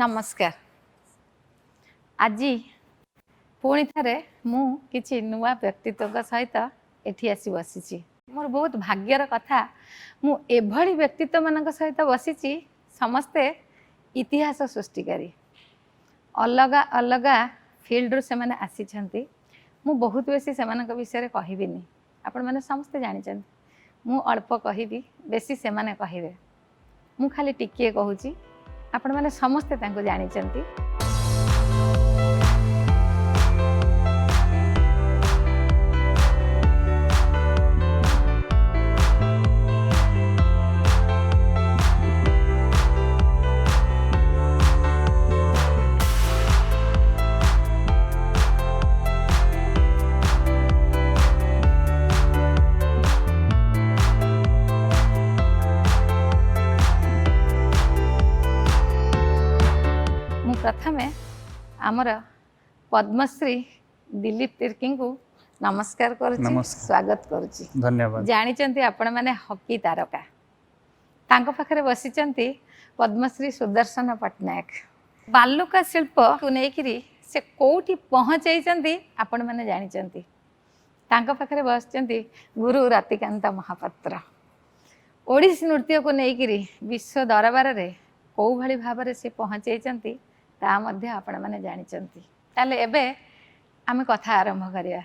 नमस्कार। आज पुणी थे मुझे नुआ व्यक्तित्व सहित एठी आसी बसी मोर बहुत भाग्यर कथा मुझे व्यक्तित्व मान सहित बसी समस्ते इतिहास सृष्टिकारी अलग अलग फील्ड से मैंने आसी मु बहुत बेसी से विषय कहबी आपण मैंने समस्ते जानते मु अल्प कहबी बेसी से माने कहिबे मु खाली टिके कहूँ आपण मैंने समस्ते जानते। प्रथमे आमर पद्मश्री दिलीप तिर्की को नमस्कार करुच्ची स्वागत करुच्ची। धन्यवाद। जानी आपण मैंने हॉकी तारका तांको पाखरे बसिचंती पद्मश्री सुदर्शन पट्टनायक बालुका शिल्प को लेकिरी से कोठी पहुँचाई आपण मैंने जानी तांको पाखरे बसिचंती गुरु रतिकांत महापात्र ओडिसी नृत्य को लेकिरी विश्व दरबार रे कौ भली भाव से पहुँचाई ता मध्य आपण माने जानिचंती। ताले एबे आमे कथा आरंभ करिया।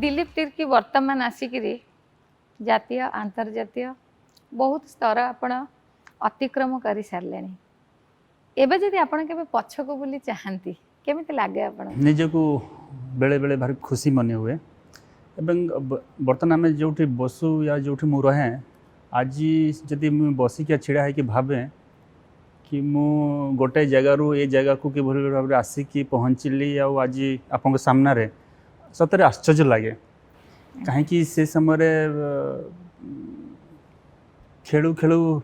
दिलीप तिर्की वर्तमान आसिकी जातीय अंतर्जातीय बहुत स्तर आपण अतिक्रम कर सारे एवं जदि आपण के पछक बुली चाहती केमी लगे आपण निजको बेले बेले भारी खुशी मन हुए एवं बर्तमान आम जो बसु या जो मु रहे आज जदि मुझे बसिक छिड़ा है कि भावे कि मु गोटे जगार ये जगह को कि भाव में आसिकी पहुँचली आज आप सामने सतरे आश्चर्य लगे कहीं से समय खेलु खेलु हो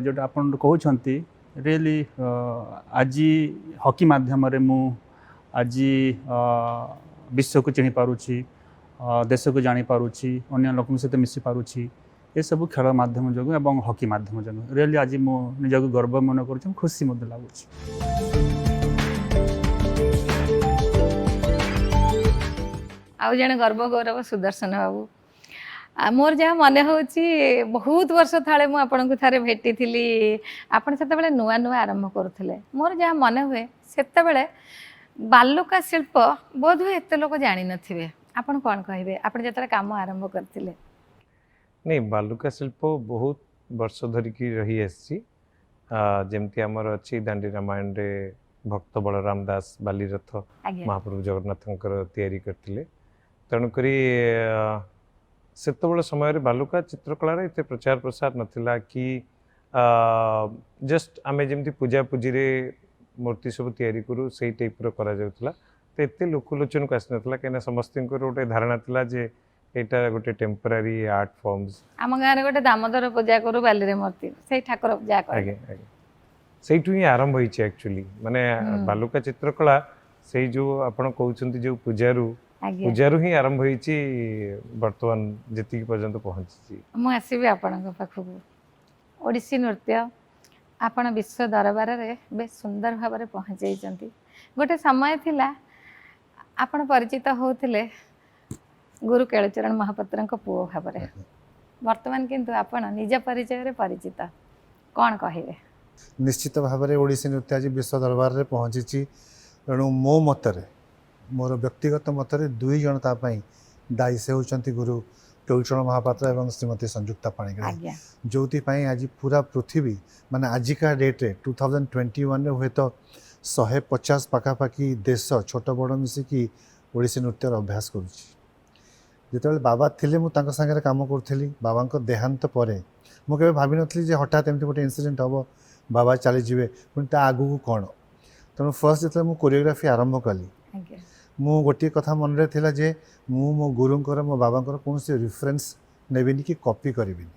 जोटा आप कहते रियली आज हॉकी माध्यम मु आज विश्व को चिनी पारुछि देश को जानी पारुछि अन्य लोक सहित मिसी पारुछि ये सब खेल माध्यम जो एवं हॉकी माध्यम जो रियली आज मु निजक गर्व मन कर खुशी मत लगुच। आउ जने गर्व गौरव सुदर्शन बाबू मोर जहाँ मन हो बहुत वर्ष थाले मु आपन को थारे भेटी थिली आपन सेते बेले नुआ नुआ आरंभ करुथिले मोर जहाँ मन हुए सेते बेले बालुका शिल्प बोध हुए एते लोक जानि नथिबे आपन कोन कहिबे आपन जतरा काम आरंभ करथिले नहीं बालुका शिल्प बहुत वर्ष धरिकी रही आसी जेमती हमर अछि दांडी रामायण रे भक्त बलराम दास बालीरथ महाप्रभु जगन्नाथंकर तैयारी करथिले तेणुक सेतबेले समय बालुका चित्रकलार एत प्रचार प्रसार नाला कि जस्ट आम जमी पूजा पूजी रे मूर्ति सब तैयारी करूँ से टाइप करा जाउतला तो एत लोकलोचन को आसी नाला कहीं समस्त गोटे धारणा थिला जे एटा गोटे टेम्पररी आर्ट फॉर्म्स आम गाँव गोटे दामोदर पूजा करू बाली मूर्ति से ठाकुर पूजा से ही आरंभ होइछि एक्चुअली माने बालुका चित्रकला से जो आपण कहउछंती जो पूजारू ही आरंभ होइछि वर्तमान जति पर्यंत पहुंची मु आसीबे आपन पाखकु ओडिसी नृत्य आपण विश्व दरबार रे बे सुंदर भाव रे पहुंचाइचंती गोटे समय थिला आपण परिचित होउथिले गुरु केळुचरण महापात्रक पुओ भाव रे वर्तमान किंतु आपण निज परिचय रे परिचित कोन कहिबे निश्चित भाव में ओडिसी नृत्य आज विश्व दरबार में पहुँची तेणु मो मतरे मोर व्यक्तिगत मतरे दुई जन तापाई दायी से होचंती गुरु केळुचरण महापात्र एवं श्रीमती संयुक्ता पाणिग्राही जो आज पूरा पृथ्वी माने आजिका डेट रे 2021 रे हुए तो 150 पाखापाखि देश छोट बड़ मिसिकी ओडिसी नृत्यर अभ्यास करुच्ची जिते बाबा थिले मु तांको संगे काम करुथली बाबा देहांत परे मुझे भावी नी हठात एमती गोटे इनसीडेंट हम बाबा चली जाए पुणी ता आगू कौन तेणु फर्स्ट जो मुझे कोरियोग्राफी आरंभ कली आज्ञा मु गोटे कथा मन रे थिला जे मु मो गुरुंकर मो बाबांकर कौन से रेफरेंस नेबिनी कि कॉपी करिबिनी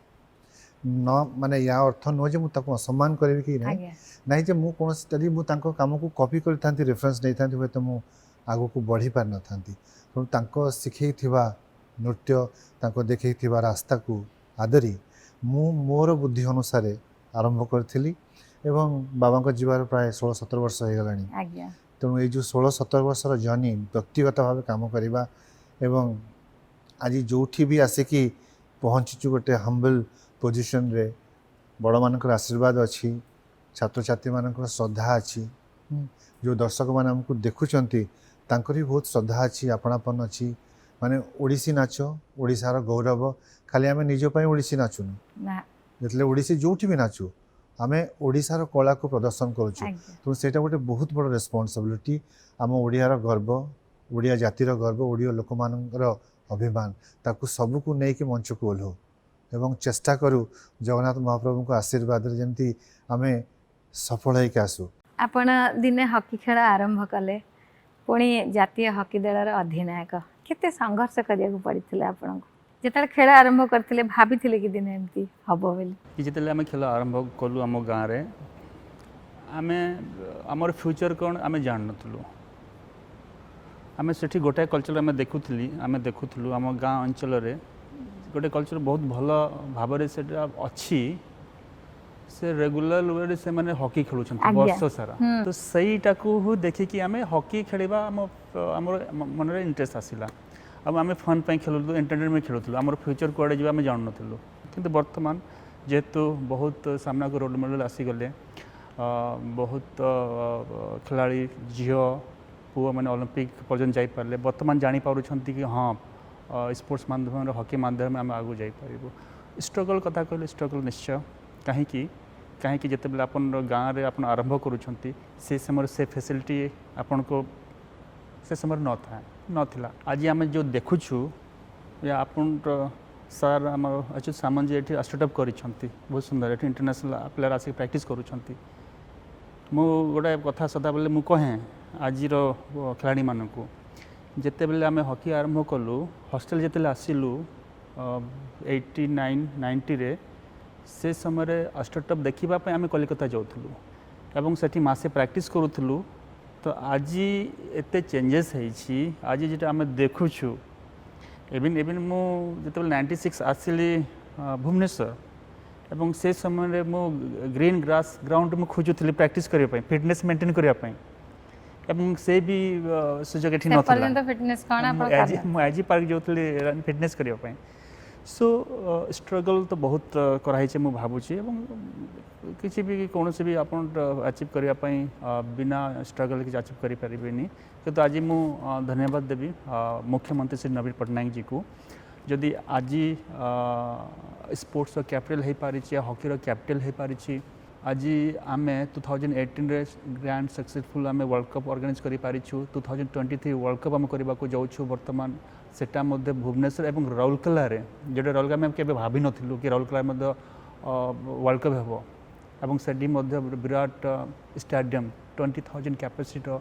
न माने या अर्थ नुह जे मुझे असम्मान करी कि नहीं आज्ञा नहीं जे मु कौन यदि मु तांको काम को कॉपी करि थांती रेफरेंस नहीं थांती तो मु आगो को बढ़ी पार न थांती तेणु तांको शिखई थिबा नृत्य तांको देखई थिबा रास्ता को आदरी मु मोर बुद्धि अनुसार आरंभ करथिली एवं बाबा को जीवार प्राय 16-17 वर्ष हो गलानी आज्ञा तेणु ये जो 16-17 वर्षर जर्नी व्यक्तिगत भाव काम करवा एवं आज जोठी भी आसिकी पहुँचीचु गोटे हम्बल पोजिशन रे बड़ मानकर आशीर्वाद अच्छी छात्र छात्री मानकर श्रद्धा अच्छी जो दर्शक मैंने आमको देखुंट तांकर भी बहुत श्रद्धा अच्छी आपणापन अच्छी माने ओडिसी नाच ओडिशार गौरव खाली आम निजपाई ओडिसी नाचुनु ना जितने ओडिसी जोठी भी नाचु आम ओडिशार कला को प्रदर्शन करुचु आज्ञा तो सेटा गोटे बहुत बड़ रेस्पॉन्सिबिलिटी आम ओडियार गर्व ओडिया जातिर गर्व ओडिया लोक मानकर अभिमान ताकू सबको नहीं कि मंच को ओह्लू एवं चेष्टा करूँ जगन्नाथ महाप्रभु को आशीर्वाद जमी आम सफल होकर आसू आपण दिने हकी खेल आरंभ कले पुणी जातीय हकी दलर अधिनायक केते संघर्ष करिया पड़ता आपन जिते खेल आरंभ करते भाभी कि दिन एमती हम बोली कि जिते आम खेल आरंभ कलु आम गाँव में आम आमर फ्यूचर कौन आम जान नु आम से गोटाए कल्चर आम देखुलु आम गाँ अंचल गोटे कल्चर बहुत भल भाव अच्छी से रेगुलर वे से माने हॉकी खेलुं वर्ष सारा तो सहीटा को देखिकी आम हॉकी खेलवा आम मन में इंटरेस्ट आसला अब आम फन पे खेलुलु एंटरटेनमेंट खेलुलु आम फ्यूचर कुआडे जा आम जान नु कि बर्तमान जेहेतु बहुत सामना को रोल मॉडल आसीगले बहुत खिलाड़ी झील पुआ मैंने ओलंपिक पर्यटन जापारे बर्तमान जापार कि हाँ स्पोर्ट्स माध्यम हॉकी माध्यम आम आगू जापर स्ट्रगल कथा कहले स्ट्रगल निश्चय कहीं जिते बेले अपन गाँव में आप आरंभ करुँच से समय से फैसिलिटी आपन को से समय नाला आज आम जो देखुचु या अपन सार आम अच्युत सामंत जी ये स्टार्टअप कर बहुत सुंदर ये इंटरनेशनल प्लेयर आसिक प्रैक्टिस करुँच मु गोटे कथा सदा बेले मु कहे आज खिलाड़ी मानक जिते बेले आम हॉकी आरंभ कलु हॉस्टेल जिते आसिलु 89-90 रे से समय स्टार्टअप देखापी आम कलिकता जाऊँ एवं सेठी मासे प्रैक्टिस करूँ तो आज एते चेंजेस होती आज जो आम देखुचु एवं मुझे 96 आसिली भुवनेश्वर एवं से समय मु ग्रीन ग्रास ग्राउंड में खोजुली प्रैक्टिस करने फिटनेस मेंटेन करने एवं से भी सुजोग ये ना आईजी पार्क जो फिटनेस करने सो स्ट्रगल तो बहुत कराई मु भावुची किसी भी कौन भी आप अचीव करने बिना स्ट्रगल किसी अचीव करें किंतु आज मु धन्यवाद देवी मुख्यमंत्री श्री नवीन पट्टनायक जी को जदि आज स्पोर्ट्स कैपिटल हो पारी हॉकी कैपिटल हो पारी आज आम 2018 रे ग्रैंड सक्सेसफुल आम वर्ल्ड कप ऑर्गेनाइज कर पारी 2023 वर्ल्ड कप आम करने को जाऊँ बर्तमान सेटा मध्य भुवनेश्वर एवं राउरकेला जोटा राउरकेला में केवे भाभी नथिलु कि राउरकेला वर्ल्ड कप हेबो एवं सेडी मध्य विराट stadium 20,000 capacity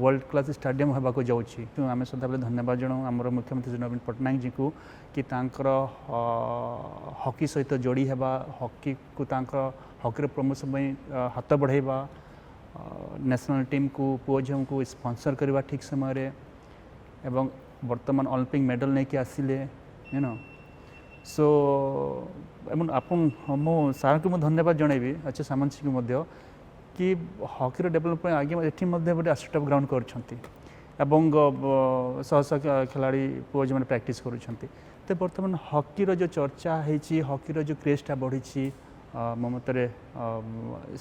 world class stadium होगा को जाऊँगी तो आम सदाबले धन्यवाद जनाऊँ आम मुख्यमंत्री नवीन पट्टनायक जी को कि तांकर हॉकी सहित जोड़ी हेबा हॉकी को तांकर हॉकी प्रमोशन में हाथ बढ़ाइबा नेशनल टीम को पुओ झील को स्पॉन्सर करवा ठीक समय एवं वर्तमान ओलंपिक मेडल नहीं कि आसिले यू नो सो आपन मो सार को धन्यवाद जनइबी अच्छे सामंत सिंह को कि हॉकी डेभलपमेंट आगे ये गोटे स्टार्टअप ग्राउंड कर शह शह खिलाड़ी पुओ जो प्रैक्टिस करुँच तो बर्तमान हॉकी जो चर्चा है हॉकी जो क्रेजटा बढ़ी मो मतरे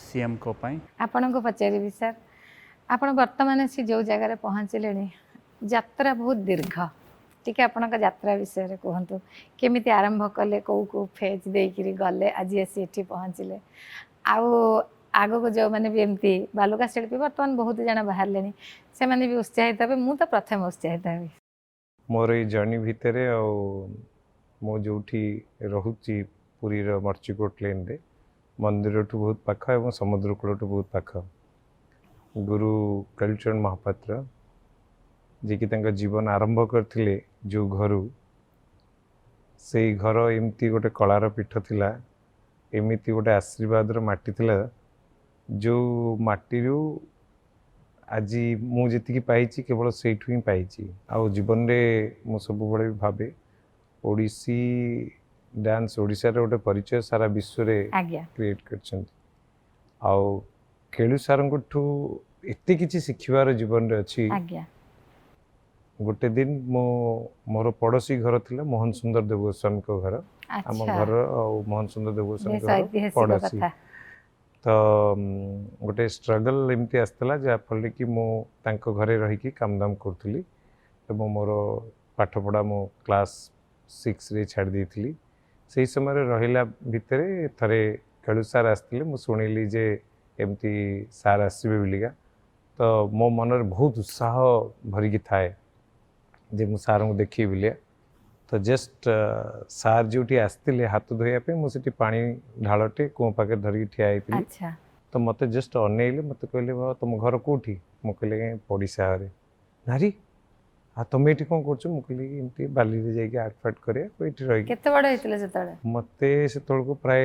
सीएम को आपण को पचारि सर आप बर्तमान से जो जगार पहुँचले यात्रा बहुत दीर्घ टी आपण यात्रा विषय कहतु केमी आरंभ कले कौ फेज देकर गले आज आसी ये पहुँचले आग को जो मैंने भी एमती बालुका शिल्पी बर्तमान बहुत जन बाहर से मैंने भी उत्साहित हे मु तो प्रथम उत्साहित हे मोर ये जर्नी भितर मो जो रोची पुरी मर्चिकोट लेन रे मंदिर ठू बहुत पाख और समुद्र कूल ठू बहुत पाख गुरु कालीचरण महापात्र जे कि तांका जीवन आरंभ करथिले जो घरु से घर एमती गोटे कलार पीठ थिला एमती गोटे आशीर्वाद माटी थिला जो माटी आज मु जी पाई केवल से ही पाई आउ जीवन रे मु सब बड़े भावे ओडिसी डांस ओडिशा रे गोटे परिचय सारा विश्व रे क्रिएट कर आउ केलु सार एते किछि शिखिबार जीवन रे अछि। गोटे दिन मो मोर पड़ोसी घर थिला मोहन सुंदर देवगोस्वामी को घर आम घर और मोहन सुंदर देवगोस्वामी घर पड़ोसी तो गोटे स्ट्रगल एमती आसला जहाँफल कि मु तांको घरे रहीकि काम दाम करूली मोर पाठ पढ़ा मो क्लास 6 रे छाड़ देइथिली से समय रहिला भितरे थरे केलु सार आसथिले मु सुनिली जे एमती सार आसबे बोलिका तो मो मन रे बहुत उत्साह भरिकी थाए जे मु सार को देखी बोलिया तो जस्ट सार जोटी आसते हाथ धोया मुझे पानी ढालटे कूँ पाखे धरिकी ठिया होती तो मत जस्ट अनैले मत कहले बाबा तुम घर कौटी मु कहले पड़ीसा घरे नारी आ तुम ये कौन कर कहली बाली जाके आर्ट फाट करे मत से को प्राय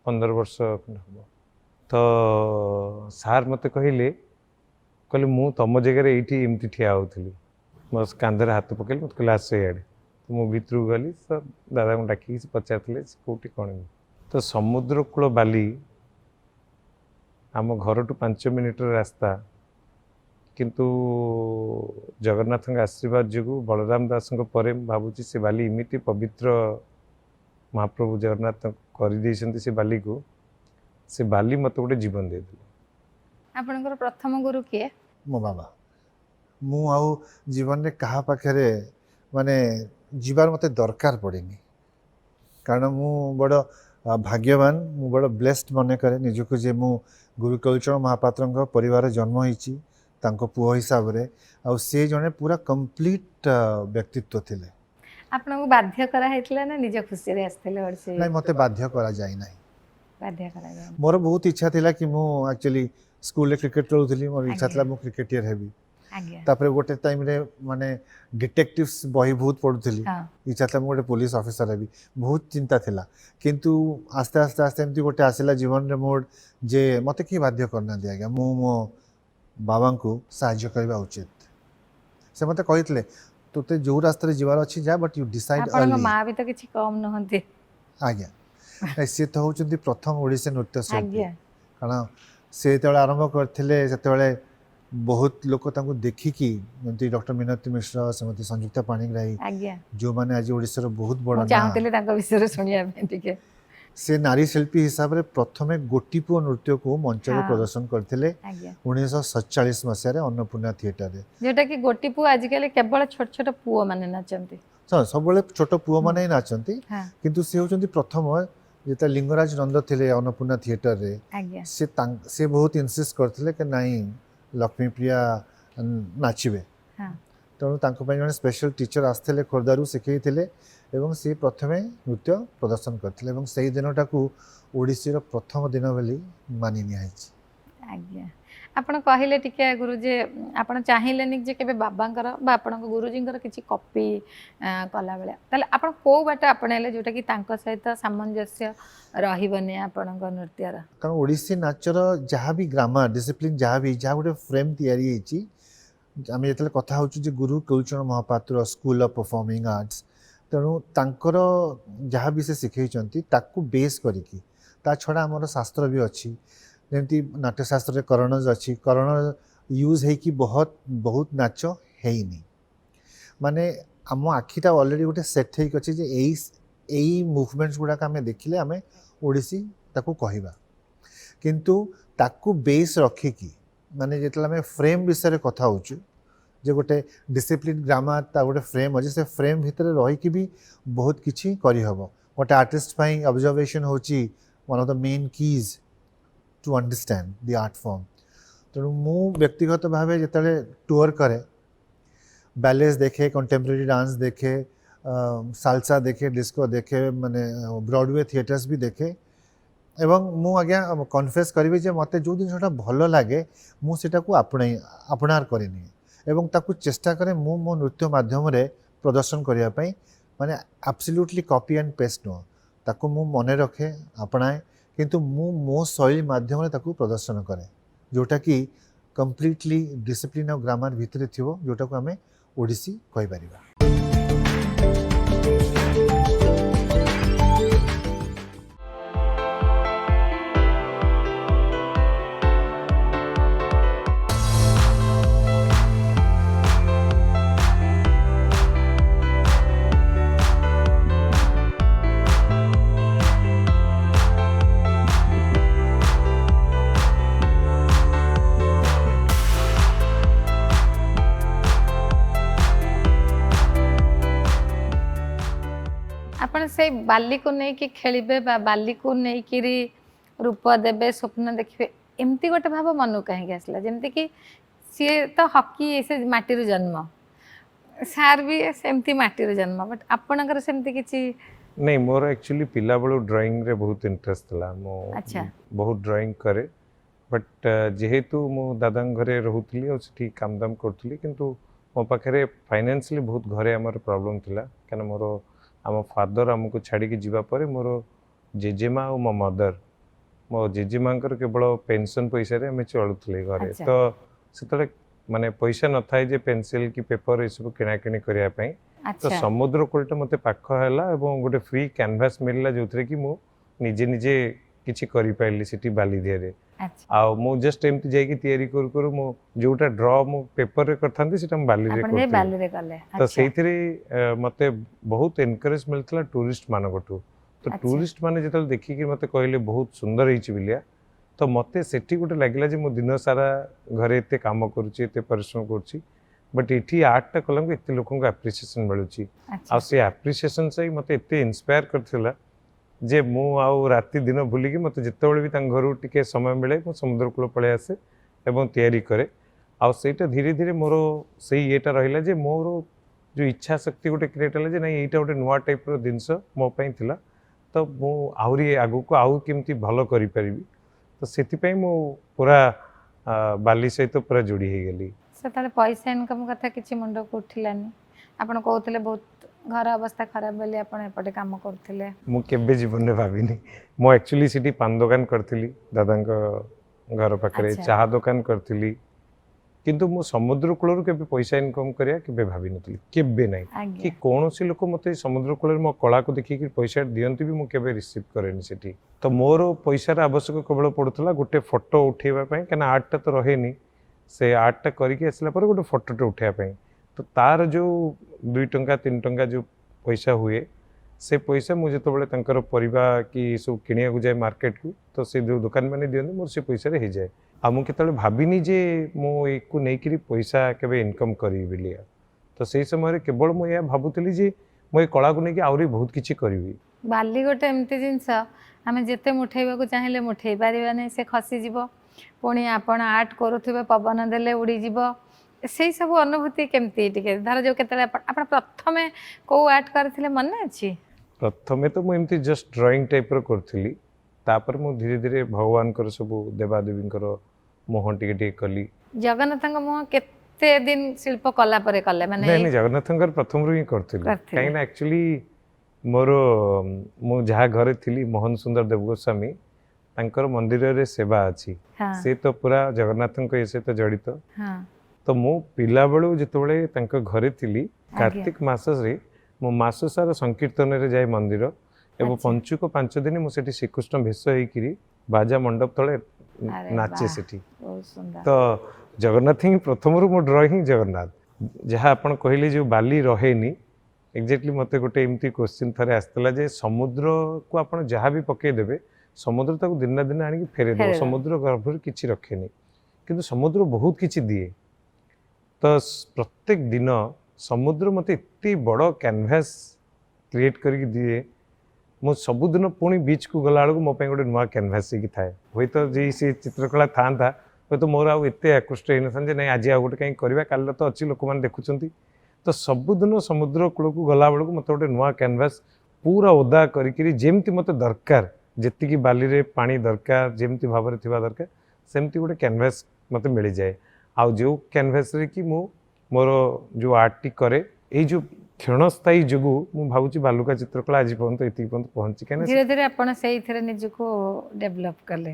15 वर्ष हम तो सार मत कहले कहले मु तुम जगह ये एमती ठिया होती मो कांधर हाथ पकड़ मत कहले आस इे तो मु भीतर गली तो दादा को डाक पचारे कौटी कौन तो समुद्र कूल बाली आम घर टू 5 मिनिट रास्ता किंतु जगन्नाथ आशीर्वाद जो बलराम दास भावुँ से बाली इमिति पवित्र महाप्रभु जगन्नाथ कर से बाली को से बाली मत गोटे जीवन दे आपनकर प्रथम गुरु किए मो बाबा मु आउ जीवन रे कहा पाखे माने जीवार मते दरकार पड़ेनी कारण मु बड़ भाग्यवान मु बड़ ब्लेस्ड मन करे निजको जे मु गुरु कालीचरण महापात्र परिवार जन्म होईची तांको पुओ हिसाब रे आ से जने पूरा कंप्लीट व्यक्तित्व थिले। आपनको बाध्य करा हेतला ना निज खुशी रे आस्थिले वर्षे नहीं मते बाध्य करा जाई नाही बाध्य करा जाई मोर बहुत इच्छा थिला कि मु एक्चुअली स्कूल रे क्रिकेट खेलुथली मोर इच्छा थिला मु क्रिकेटियर हेबी तापर गोटे टाइम रे माने डिटेक्टिव्स बही बहुत पढुथली इच्छा था गोटे पुलिस ऑफिसर हेबी बहुत चिंता थिला किंतु आस्ते आस्ते आस्ते एमती गोटे आसिला जीवन रे मोड जे मते की बाध्य करना दिया गया मु मो बाबा को साहाय्य करबा उचित से मते कहितले तोते जो रास्ता रे जीवार अछि जा बट यू डिसाइड अर्ली आपन मां भी तो किछि कम नहंती आज्ञा से तो होचंती प्रथम ओडिसा नृत्य शिल्पी कारण से तळे आरंभ करथिले सेतळे बहुत लोक तांको देखिकी जंती डॉक्टर मिनती मिश्र श्रीमती संयुक्ता पाणिग्राही जो माने आज ओडिसा रो बहुत बड़ा चाहतले तांको विषय सुनिया ठीक से नारी शिल्पी हिसाब रे प्रथमे गोटीपुओ नृत्य को मंच रे प्रदर्शन करथिले 1947 मसिया रे अन्नपूर्णा थिएटर रे जेटा कि गोटीपुओ आज काले केवल छोट छोट पुओ माने नाचंती सब बळे छोट पुओ माने ही नाचंती किंतु से होचंती प्रथम जेता लिंगराज नंद थिले अन्नपूर्णा थिएटर रे से बहुत इंसिस्ट करथिले कि नहीं लक्ष्मी प्रिया नाचिबे तेणु तांको जन स्पेशल टीचर आसते खोर्धारू शिखई एवं सी प्रथमे नृत्य प्रदर्शन करथिले एवं सेही दिनटा को ओडिसी रो प्रथम दिन बोली मानि नियाइछि। आज्ञा आपण कहिले टिके गुरुजी आपण चाहिलेनि जे केबे बाबांकर बा आपण गुरुजींकर किछि कॉपी कला बेले ताले आपण को बाटा आपणले जोटा कि तांको सहित सामंजस्य रहिबने आपण नृत्य रा कारण ओडिसी नाचर जहाँ भी ग्रामर डिसिप्लिन जहाँ भी जहाँ गोटे फ्रेम तैयारी होईछि आम जो कथा हो Guru Kalicharan Mahapatra school of performing arts तेणु तांकर जहाँ भी से शिखई ताकू बेस करिकी ता छड़ा आमर शास्त्र भी अच्छी जमी नाट्यशास्त्र करणज अच्छी करण यूज है कि बहुत बहुत नाच हैनी माने आम आखिटा ऑलरेडी गोटे सेट है अच्छी जे यही मुवमेंट्स गुड़ाक आम देखिले आम ओडिसी ताकू कहवा किंतु ताकू बेस रखिकी माने जेतला में फ्रेम विषय कथा होचु जे गोटे डिसिप्लिन ग्रामर ता गोटे फ्रेम अच्छे से फ्रेम भितर रही कि भी बहुत किछि करि हबो गोटे आर्टिस्ट पई ऑब्जर्वेशन होची one of the main keys to understand the art form तेणु मु व्यक्तिगत भाव जिते टूर करे बैलेस देखे कंटेम्परेरी डांस देखे सालसा देखे डिस्को देखे माने ब्रॉडवे थिएटर्स भी देखे एवं मु आज्ञा कन्फेस करी जे मते जो जिनटा भल लगे मुझे आपणार करनी एवं ताकू चेष्टा करे मो नृत्य माध्यम रे प्रदर्शन करने माने एब्सोल्युटली कॉपी एंड पेस्ट नुह ताकू मु मने रखे अपनाए किंतु मु मो शैली माध्यम रे ताकू प्रदर्शन करे जोटा कि कंप्लीटली डिसिप्लिन और ग्रामर भितर थिवो जोटा को आमे ओडिसी कहि परिबा। आपण से बाली को नहीं कि खेलिबे बा बाली को नहीं कि रूप देबे स्वप्न देखिबे एमती गोटे भाव मन कहीं आसला जेमती कि सी तो हॉकी ऐसे माटी जन्म सार भी सेमती माटी जन्म बट आपणकर सेमती किछि नहीं मोर एक्चुअली पिला बेलू ड्राइंग रे बहुत इंटरेस्ट था मो अच्छा बहुत ड्राइंग करे बट जेहेतु मो दादा घरे रहूली और सेठी काम दाम करूली किंतु मो पाखे फाइनेंशियली बहुत घरे आमर प्रॉब्लम थिला कना मोर आम फादर आमको छाड़ी जीवा पर मोर जेजेमा और मो मदर मो जेजेमा केवल पेंशन पैसा रे हमें चलुले घरे अच्छा। तो से माने पैसा न थाए जे पेंसिल कि पेपर ये सब किना किणी करिया पई तो अच्छा समुद्र कूलटा मते पाख हैला एवं गोटे फ्री कैनवास मिलला जोथरे कि मु निजे निजे किछि करि पाइली सिटी बाली दियरे अच्छा आ मु जस्ट एमती जाई कि तयारी करू मु जोटा ड्रॉ मु पेपर रे करथांती सिटा बाली रे आपण जे करथि बाली रे कले तो अच्छा सेइथिरे मते बहुत एनकरेज मिलथला टूरिस्ट मानकटू तो अच्छा। टूरिस्ट माने जेतल देखि कि मते कहले बहुत सुंदर हिच बिलिया तो मते सेठी गोटे लागिला जे मो दिन सारा घरे एते काम करूची एते परिश्रम करूची बट एठी आर्ट कलम एते लोकन को एप्रिसिएशन मिलुची अच्छा आ से एप्रिसिएशन से मते एते इंस्पायर करथिला जे मु आउ राति दिन भूली कि मते जेतेबेले भी तांग घरु टिके समय मिले मु समुद्र कूल पळे आसे एवं तयारी करे आ सेटा धीरे धीरे मोर सेई एटा रहिला जे मोर जो इच्छा शक्ति गोटे क्रिएट होला जे नहीं एटा गोटे नुआ टाइप रो जिंस मो पई थिला तो मु आउरी आगु को आउ केमती भलो करि परिबी तो सेति पई मु पूरा बाली सहित पूरा जोड़ी हे गेली से पैसा इनकम कथा किछि मुंड को उठिलानी आपण कहउतले बहुत घर अवस्था खराब बेले आपण एपटे काम करथिले मु केबे जीवन में भाविनी मु एक्चुअली सिटी पान दुकान करथिली दादांक घर पाखरे अच्छा। चाहा दुकान करथिली किंतु मु समुद्र कूलर केबे पैसा इनकम करिया केबे भाबी नथली केबे नै कि आगे कोनोसी लोक मते समुद्र कूलर मो कला को देखि कि पैसा दियंती भी मु केबे रिसीव करेनी सेठी तो मोर पैसा आवश्यक केवल पड़ुतला गोटे फोटो उठेबा पई कना आर्ट तो रहेनी से आर्ट करके आसला पर गोटे फोटोटे उठाया पई तो तार जो 2 टंका 3 टंका जो पैसा हुए से पैसा मुझे तो तंकर परिबा कि सब किनिया को जाए मार्केट को तो से जो दुकान मैंने दियंती मोर से पैसा रे हो जाए आ मु केतले भाबिनी जे मो एको नै करी पैसा केबे इनकम करी बिलिया तो सेही समय रे केवल मु या भाबुतली जे मो ए कला को नै कि आउरी बहुत किछि करबी बाली गोटे एमती जिनस आमे जेते मुठेबा को चाहिले मुठेई पारिबा नै से खसी जिवो पुणी आपण आर्ट करूथिबे पवन देले उड़ी जिवो से सब अनुभूति केमती टिके धर जो केतले आपण प्रथमे को आर्ट करथिले मन अछि प्रथमे तो मु एमती जस्ट ड्राइंग टाइप रो करथिली तापर मु धीरे धीरे भगवान कर सब देवादेवी कर मोहन टिके कली जगन्नाथଙ୍କ मुह केते दिन शिल्प कला परे कले माने नहीं जगन्नाथंकर प्रथम रू ही करथिली करथिले। काई ना एक्चुअली मोर मु जहा घरे थिली मोहन सुंदर देवगोस्वामी तांकर मंदिर रे सेवा अछि हां से तो पूरा जगन्नाथंक ये सहित जड़ित हां तो मु पिला बेलू जेतबेले तांकर घरे थिली आज्ञा। कार्तिक मास रे मो मास सारा संकीर्तन रे जाय मंदिर एवं अच्छा। पंचुक 5 दिन मु सेठी श्रीकृष्ण भेष होइकिरी बाजा मंडप तले अरे नाचे वाह। सेठी बहुत सुंदर तो जगन्नाथ ही प्रथम रू मो ड्राइंग जगन्नाथ जहाँ आपण कहले जो बाली रहेनी एक्जेक्टली मते गोटे एमती क्वेश्चन थरे आस्तला जे समुद्र को आपण जहाँ भी पकई देबे समुद्र ताको दिन ना दिन आनी फेरे दो फेरे दो। समुद्र गर्भ किछि रखेनी किंतु समुद्र बहुत किछि दिए तो प्रत्येक दिन समुद्र मते इतनी बड़ कैनवास क्रिएट करके दिए मो सबुदिन पुणी बीच को गला बेलू मो गोटे नुआ कैनवास की थाए हुए तो जी से चित्रकला था हुए तो मोर आते आकृष्ट होता ना आज आ गोटे कहीं करवा काल तो अच्छी लोक मैंने देखुं तो सबुदिन समुद्र कूल को गला बेलू मत गोटे नुआ कैनवास पूरा ओदा करमती मत दरकार ଯେତିକି ବାଲିରେ ପାଣି ଦରକାର ଯେମିତି ଭାବରେ ଥିବା ଦରକାର ସେମିତି ଗୋଟେ କ୍ୟାନଭାସ୍ ମୋତେ ମିଳିଯାଏ ଆଉ ଯେଉଁ କ୍ୟାନଭାସ୍ରେ କି ମୁଁ ମୋର ଯେଉଁ ଆର୍ଟଟି କରେ ଏଇ ଯେଉଁ କ୍ଷଣସ୍ଥାୟୀ ଯୋଗୁଁ ମୁଁ ଭାବୁଛି ବାଲୁକା ଚିତ୍ରକଳା ଆଜି ପର୍ଯ୍ୟନ୍ତ ଏତିକି ପର୍ଯ୍ୟନ୍ତ ପହଞ୍ଚି କାହିଁକିନା ଧୀରେ ଧୀରେ ଆପଣ ସେଇଥିରେ ନିଜକୁ ଡେଭଲପ୍ କଲେ।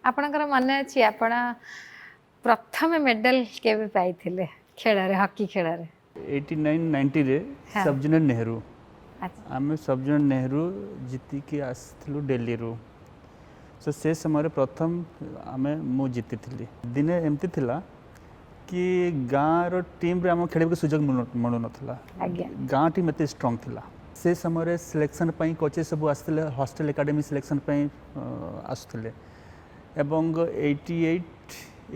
ଆପଣଙ୍କର ମନେ ଅଛି ଆପଣ ପ୍ରଥମେ ମେଡାଲ କେବେ ପାଇଥିଲେ ଖେଳରେ, ହକି ଖେଳରେ? 89-90 रे हाँ। सब जूनियर नेहरू अच्छा। आम सब जूनियर नेहरू जीतिकी आसलु दिल्ली रू सो से समय प्रथम आम मु जीति दिने एमती थिला कि गाँव रो टीम रे आम खेल सुजोग मिलू ना आज्ञा गाँ टीम एत स्ट्रंग थिला से समय सिलेक्शन कोचेस सब आसते हॉस्टल एकेडमी सिलेक्शन आसुले एवं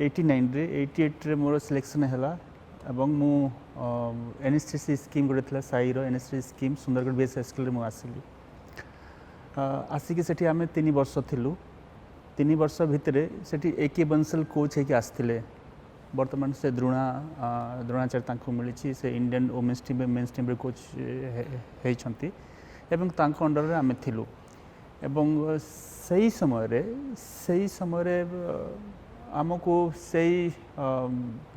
89 रे 88 रे मोर सिलेक्शन है एवं मु एनएसटीसी स्कीम गोटे था SAI NSTC scheme Sundargarh BS school में आसिली आसिक से आम 3 वर्ष थिलु 3 वर्ष भितर से AK बंसल कोच होकर आसते बर्तमान से द्रोणाचार्य मिली से Indian women's team men's team coach होती अंडर रे आम थिलु एवं सही समय आमको से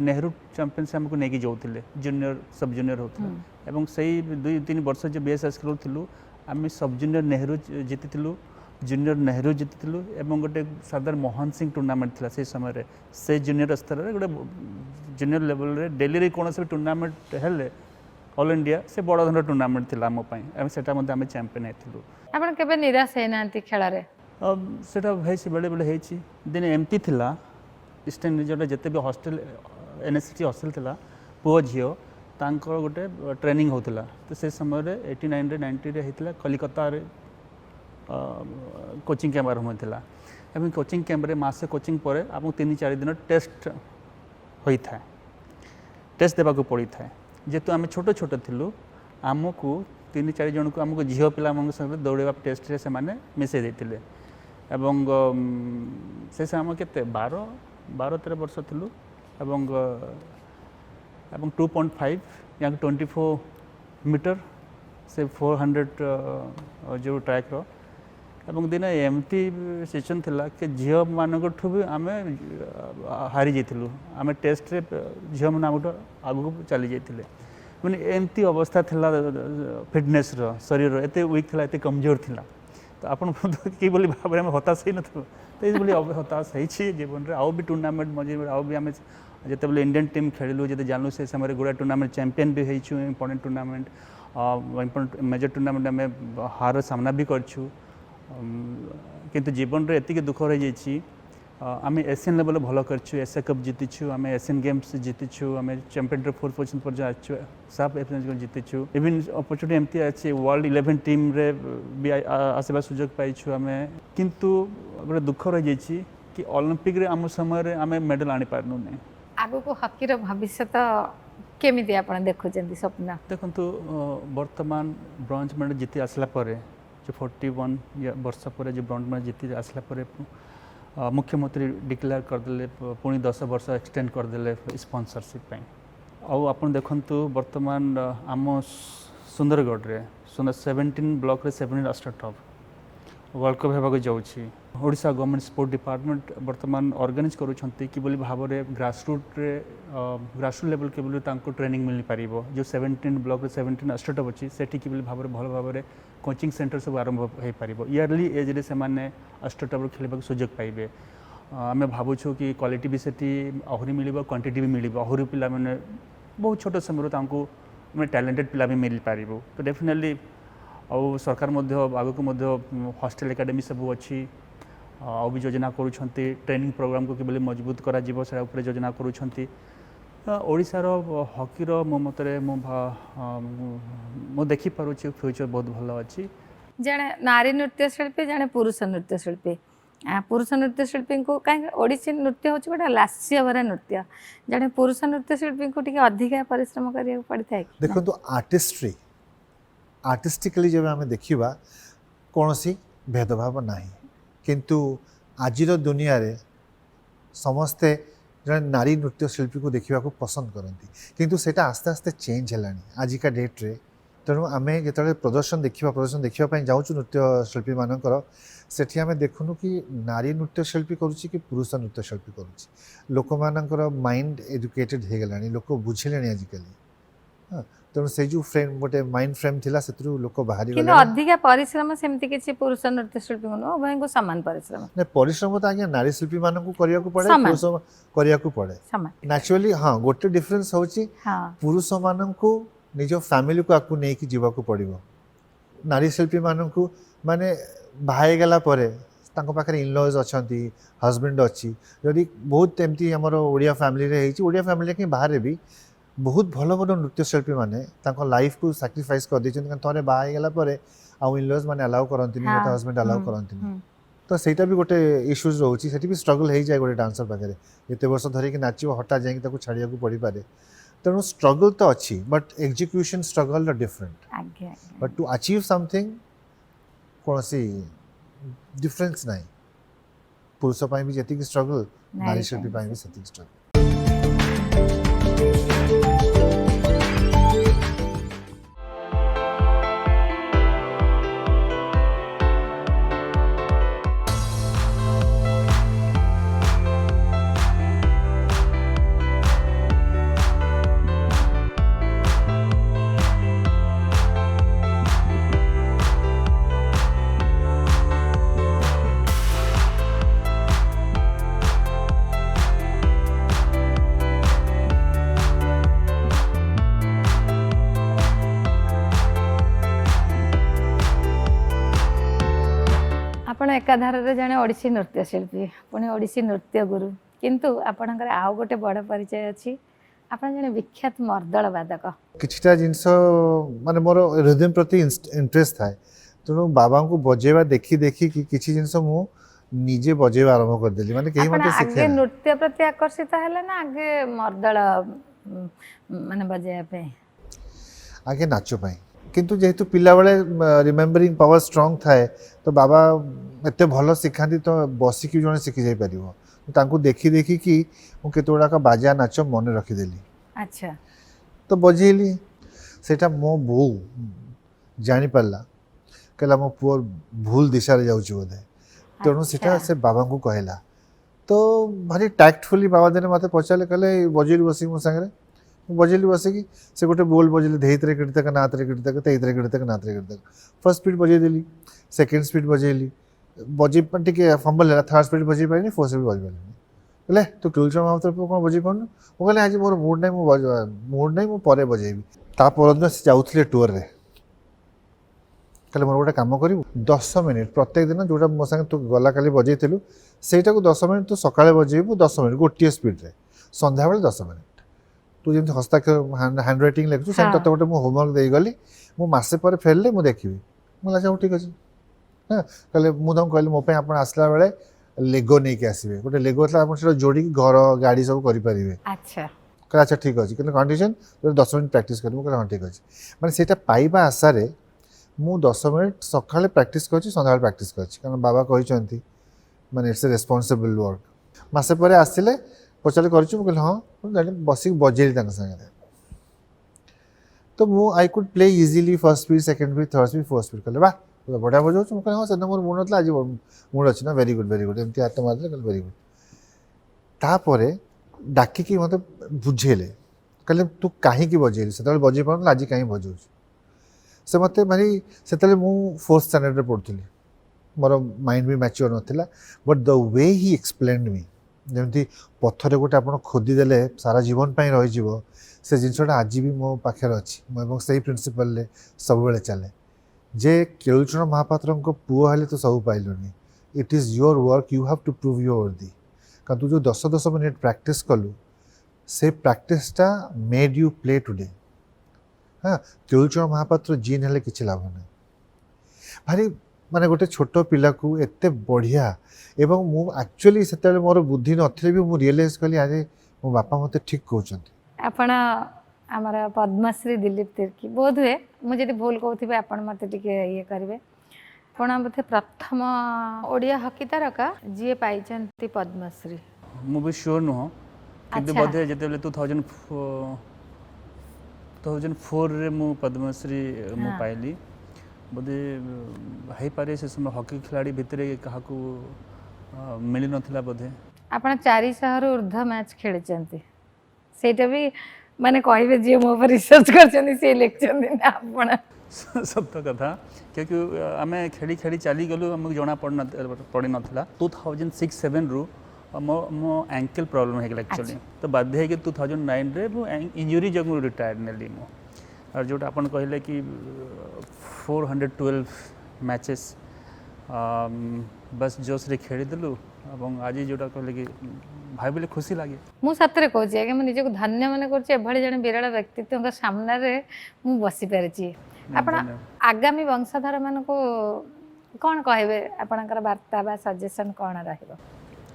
नेहरू चैंपियनशिप आमको नहीं जाऊे जूनियर सब जूनियर होता एवं से 2-3 वर्ष जो बीएसएस खेलुलु आम सब जूनियर नेहरू जीति जूनियर नेहरू जीति एवं गोटे सरदार मोहन सिंह टूर्नामेंट था से समय से जूनियर स्तर में गोटे जूनियर लेवल रे दिल्ली रे कौन से टूर्नामेंट हेले ऑल इंडिया से बड़ धरण टूर्नामेंट था आम से चैंपियन होती आप केबे निराश होना खेल सेटा बेले बेले दिने एमती थिला ईस्टर्न रिजन जिते भी हॉस्टल एनएसटी हॉस्टल थिला पुओ झील तांकर गोटे ट्रेनिंग होता तो से समय 89 90 रे होता कलिकता रे कोचिंग कैंप आरंभ होता एवं कोचिंग कैंप रे मासे कोचिंग पर आपको 3-4 दिन टेस्ट होता है टेस्ट देवा को पड़ी था जेतु आम छोट छोट थिलु आमको 3-4 जन को आमको झील पिला संगे दौड़ेवा टेस्ट रे से माने मिसई देथिले एवं से आम के 12-13 वर्ष थिलु एवं 2.5 या 24 मीटर से 400 जो ट्रैक रो एवं दिन एमती सिचुएशन थिला कि झील मानकठू भी आम हारी जाइलु आम टेस्ट रे झील मैंने आम आगू चली जाते मैंने एमती अवस्था थिला फिटनेस रो शरीर एत वीक थिला एत कमजोर थिला तो आपन कि बोली भाव में हताश ही नथु तो ये हताश होती जीवन में आउ भी टूर्नामेंट मझे आउ भी आम जिते बड़े इंडियन टीम खेलु जो जानू से समय गुड़ा टूर्नामेंट चैंपियन भी होइछु इंपोर्टेंट टूर्नामेंट मेजर टूर्नामेंट आम हार सामना भी करछु किंतु जीवन में एति दुख रही जाइए आम एशियन लेवल भल करछु एशिया कप जीतिछु आम एशियन गेम्स जीतिछु आम चैंपियन 4 पोजिशन पर आछु सब एशियन जीतिछु इवन अपॉर्चुनिटी एमती अच्छे वर्ल्ड 11 टीम रे भी आसवा सुजोग पाइछु आम किंतु गोटे दुख रही जाइए कि ओलंपिक रे आम समय आम मेडल आनी पारनु नहीं आगु को हकीर भविष्य केमिति आपण देखुचंती स्वप्न देखंतु वर्तमान ब्रॉन्ज मेडल जीति आसला परे जो 41 वर्ष पर जो ब्रॉन्ज मेडल जीति आसला परे मुख्यमंत्री डिक्लेयर करदे पुणी 10 वर्ष एक्सटेंड करदे स्पॉन्सरशिप आउ आपन देखंतु वर्तमान आम सुंदरगढ़ रे 17 ब्लॉक रे 17 राष्ट्र टॉप वर्ल्ड कप होगा जाऊँगी ओडिशा गवर्नमेंट स्पोर्ट डिपार्टमेंट वर्तमान ऑर्गेनाइज करुँच कि भाव में ग्रासरूट लेवल के ट्रेनिंग मिल पार जो 17 ब्लॉक रे 17 राष्ट्र टॉप अच्छी से भाव में भल भाव में कोचिंग सेंटर सब आरंभ हो पार इयरली एज्रे से राष्ट्र टॉप खेल सुजोग पाइबे आम भावुँ कि क्वालिटी भी सेठी आहरी मिल क्वांटिटी भी मिल आहरी पिला मैंने बहुत छोट समय मैं टैलेंटेड पिला भी मिल पार तो डेफिनेटली आउ सरकार आग को हॉस्टल एकेडमी सब अच्छी आउ भी योजना करुँच ट्रेनिंग प्रोग्राम को किबले मजबूत करा जीवो से ऊपर योजना करुँच ओडिशार हॉकीर मो मतरे मो देखि पारुछि फ्यूचर बहुत भल अच्छी जने नारी नृत्य शिल्पी जने पुरुष नृत्य शिल्पी पुरुष नृत्य शिल्पी को कहीं ओडिसी नृत्य हूँ गोटे लास्य भरा नृत्य जने पुरुष नृत्य शिल्पी को टी अधिका परिश्रम करिया पड़ी था देखो तो आर्टिस्ट्री आर्टिस्टिकली जब आम देखा कौन सी भेदभाव ना किंतु आजिर दुनिया रे समस्ते जड़े नारी नृत्य शिल्पी को देखा पसंद करती किंतु सेटा आस्ते आस्ते चेंज है आजिका डेट रे तेणु आम जो प्रदर्शन देखा जाऊँ नृत्यशिल्पी मानकर सेठी आम देखुनु कि नारी नृत्यशिल्पी करुच्ची कि पुरुष नृत्यशिल्पी करुच्ची लोक मानकर माइंड एजुकेटेड हो गलानी लोक बुझिले आजिकली हाँ तेणु से जो फ्रेम गोटे माइंड फ्रेम थिला सेतु लोक बाहरी किंतु गले अधिक परिश्रम सेमती किसी पुरुष नृत्यशिल्पी को नुह उभय को समान परिश्रम ने परिश्रम तो आज्ञा नारी शिल्पी मानक करिया को पड़े समान। पुरुष करिया को पड़े समान नेचुरली हाँ गोटे डिफरेंस होची हाँ पुरुष मानक निज फैमिली को आकु नहीं कि जीवा को पड़िबो नारी शिल्पी मानक माने बाहाई गला परे तांको पाखरे इनलॉज अछंती हस्बैंड अच्छी जदि बहुत एमती हमर ओडिया फैमिली रे हेची ओडिया फैमिली के बाहर भी बहुत भल भल नृत्यशिल्पी माने तांको लाइफ को सैक्रिफाइस कर देछन कारण थरे बाहाई गला परे आउ इनलॉज माने अलाउ करंतिनी हाँ, मते हस्बैंड अलाउ हम्म, करंतिनी तो सेटा भी गोटे इश्यूज रोची सेठी भी स्ट्रगल हो जाए गोटे डांसर पाखे एत वर्ष धरिकी नाचो हठात जाकि छाड़िया पड़ पारे तेणु स्ट्रगल तो अच्छी बट एग्जीक्यूशन स्ट्रगल डिफरेंट आज्ञा बट टू अचीव समथिंग कौन सी डिफरेंस नहीं पुरुष भी जी स्ट्रगल नारी शिल्पी भी से स्ट्रगल आपण एकाधार जड़े ओडिसी नृत्यशिल्पी पुणी ओडिसी नृत्य गुरु किंतु आपणकर आउ गोटे बड़ परिचय अच्छी आपण जड़े विख्यात मर्दल वादक किछटा जिनस माने मोर रिदम प्रति इंटरेस्ट थाए तेणु बाबा को बजेवा देखी देखी कि किछि जिनस मु निजे बजेवा आरंभ कर देली माने केही आपण मते आगे सिखे नृत्य प्रति आकर्षित हेले ना आगे मर्दल माने बजेया पे आगे नाचो पाई किंतु जेहेतु पिला बेले रिमेम्बरिंग पावर स्ट्रांग थाए तो बाबा एते भल सिखाती तो बसिकी जने शिखी जाई परिबो तांको देखी देखी कि मु केतोडा का बाजा नाच मन रखीदेली अच्छा तो बजेली सेटा मो बो जानी पारला कहला मो पुअर भूल दिशा रे जाउची बोधे तेणु सेटा से बाबा को कहला तो भारी टैक्टफुली बाबा देने मते पचाले कहले बजेली बसी मो संगे बजेली बसिकी से गोटे बोल बजेली धैतरे किड़तक नातरे किड़तक तैतरे किड़तक नातरे किड़तक फर्स्ट स्पीड बजे देली सेकंड स्पीड बजेली बजे टिके फंबल है थर्ड स्पीड बजे पाइनी फोर्थ स्पीड बजे पाइनी कहले तू टुलचर माउथ कौन बजे पानु वो कहले आज मोर मूड नहीं मु परे बजेबी ता परदिन से जाउथले टूर रे कहले मोर गोटे काम करू 10 मिनिट प्रत्येक दिन जोटा मो संगे तू गला काली बजेइथिलु सेटा को 10 मिनिट तू सकाळे बजेबू 10 मिनिट गोटे स्पीड रे संध्या बेले 10 मिनिट तू जमी हस्ताक्षर हैंड रईटिंग लिखु से तत्ते गोटे होमवर्क दे गली मु मासे पर फेरले मु देखिबी मैं अच्छा ठीक अच्छे हाँ कहले मुझे कहली मो आप आसला बेले लेगो नहीं के आसबे गोटे लेगो था जोड़ी घर गाड़ी सब करें अच्छा कहले अच्छा ठीक अच्छे कि कंडीशन 10 मिनट प्रैक्टिस कर हाँ ठीक अच्छे मैंने से पाइबा आशारे मु 10 मिनट सकाଳେ प्रैक्टिस कर सन्ध्या प्रैक्टिस कर कारण बाबा कहते माने इट्स ए रेस्पॉन्सिबल वर्क मासे पर आसिले पचारे कर हाँ बसिक बजेली संगे तो मु I could play easily first speed second speed third speed fourth speed कहले वाह बढ़िया बजाऊ मुझे हाँ से मोर मुड ना आज मुड अच्छी ना वेरी गुड एमती हाथ मारे कहले वेरी गुड तापर डाकिकी मत बुझेले कहले तू कहीं बजेली से बजे पार आज कहीं बजाऊ से मत भारी से मु फोर्थ स्टैंडर्ड रे पढ़ुली मोर माइंड भी मैच्योर नाला but the way he explained me जमी पथर गोटे आप खोदीदे सारा जीवन पर रही से जिनसा आज भी मो पाखे अच्छी से प्रिंसिपल सब बेले चले जे केलुचरण महापात्र पुओ हेले तो सब पाइलुनी it is your work you have to prove your worthy कारण तू जो 10 मिनिट प्रैक्टिस कलु से प्रैक्टिसटा मेड यू प्ले टुडे हाँ केलुचरण महापात्र जीन हेले किछि लाभ ना भारी माने गोटे छोट पिला को एते बढ़िया एवं मु एक्चुअली से मोर बुद्धि नथिले भी मु रियलाइज कली आज मो बापा मते ठीक कहउछंती आपण आमर पद्मश्री दिलीप तिर्की बोध हुए मुझे भूल कहते आप मत ये करेंगे आपण बोधे प्रथम ओडिया हकी तारका जी पाई पद्मश्री मु भी श्योर नुह किंतु अच्छा। बोधे जेतेबेले 2004 रे मु पद्मश्री मु हाँ। पाइली बोधे हाई पारे से समय हॉकी खिलाड़ी भितर क्या मिल नथिला बोधे आपण 400 रु ऊर्ध्व मैच खेली सेटा भी माने कहबे जे मो पर रिसर्च करछन्ती से इलेक्शन दिन आपण सत्य कथा क्योंकि आम खेली खेली चली गलु आमको जना पड़ी नाला 2006-07 रु मो एंकल प्रॉब्लम है एक्चुअली तो बाध्य है कि 2009 रे मु इंजुरी जगह रिटायर्ड नेली मो और जोटा अपन कहले कि 412 मैचेस बस जोश रे खेली देलु এবং আজি जोटा कहले कि भाबिले खुशी लागे मु सतरे कहछि आगे मु निजे को धन्य माने करछि एभଳି जने विरल व्यक्तित्व सामने रे मु बसी परछि आपण आगामी वंशधर मान को कौन कहबे आपनकर वार्ता बा सजेशन कौन रहइबो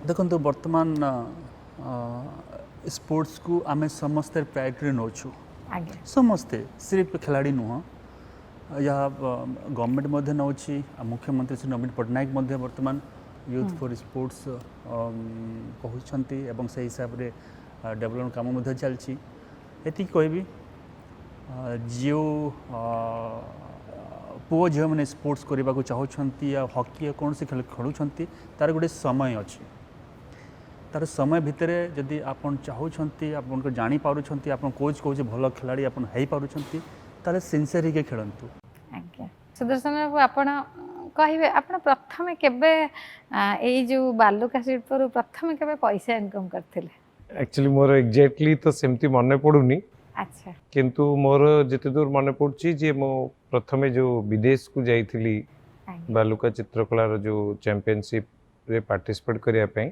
देखो वर्तमान स्पोर्ट्स को आम समस्ते प्रायोरिटी नौछु आगे समस्ते सिर्फ खिलाड़ी नुह या गवर्नमेंट मध्य नौछि मुख्यमंत्री श्री नवीन पट्टनायक मध्य वर्तमान यूथ फॉर स्पोर्ट्स कहउछंती एवं से हिसाब रे डेवलपमेंट काम मध्य चलछि एति कहबी जो पुओ झील मैंने स्पोर्ट्स करने को चाहूँगी या हॉकी या कौन से खेल खेलुंट तार गोटे समय अच्छी तार समय भितर जदि आप चाहूँगी आप जापार आप कोच कौच भल खिलाड़ी आप ताले सिंसियर ही खेलतु आज्ञा सुदर्शन बाबू आपण कहबे आपण प्रथम केबे एई जो बालुका शिल्प रु प्रथम केबे पैसा इनकम करथिले एक्चुअली मोर एग्जैक्टली तो सेमती मन पड़ुनी अच्छा किंतु मोर जिते दूर मन पड़ुची जे मो प्रथमे जो विदेश को जाइथिली बालुका चित्रकलार जो चैंपियनशिप रे पार्टिसिपेट करिया पई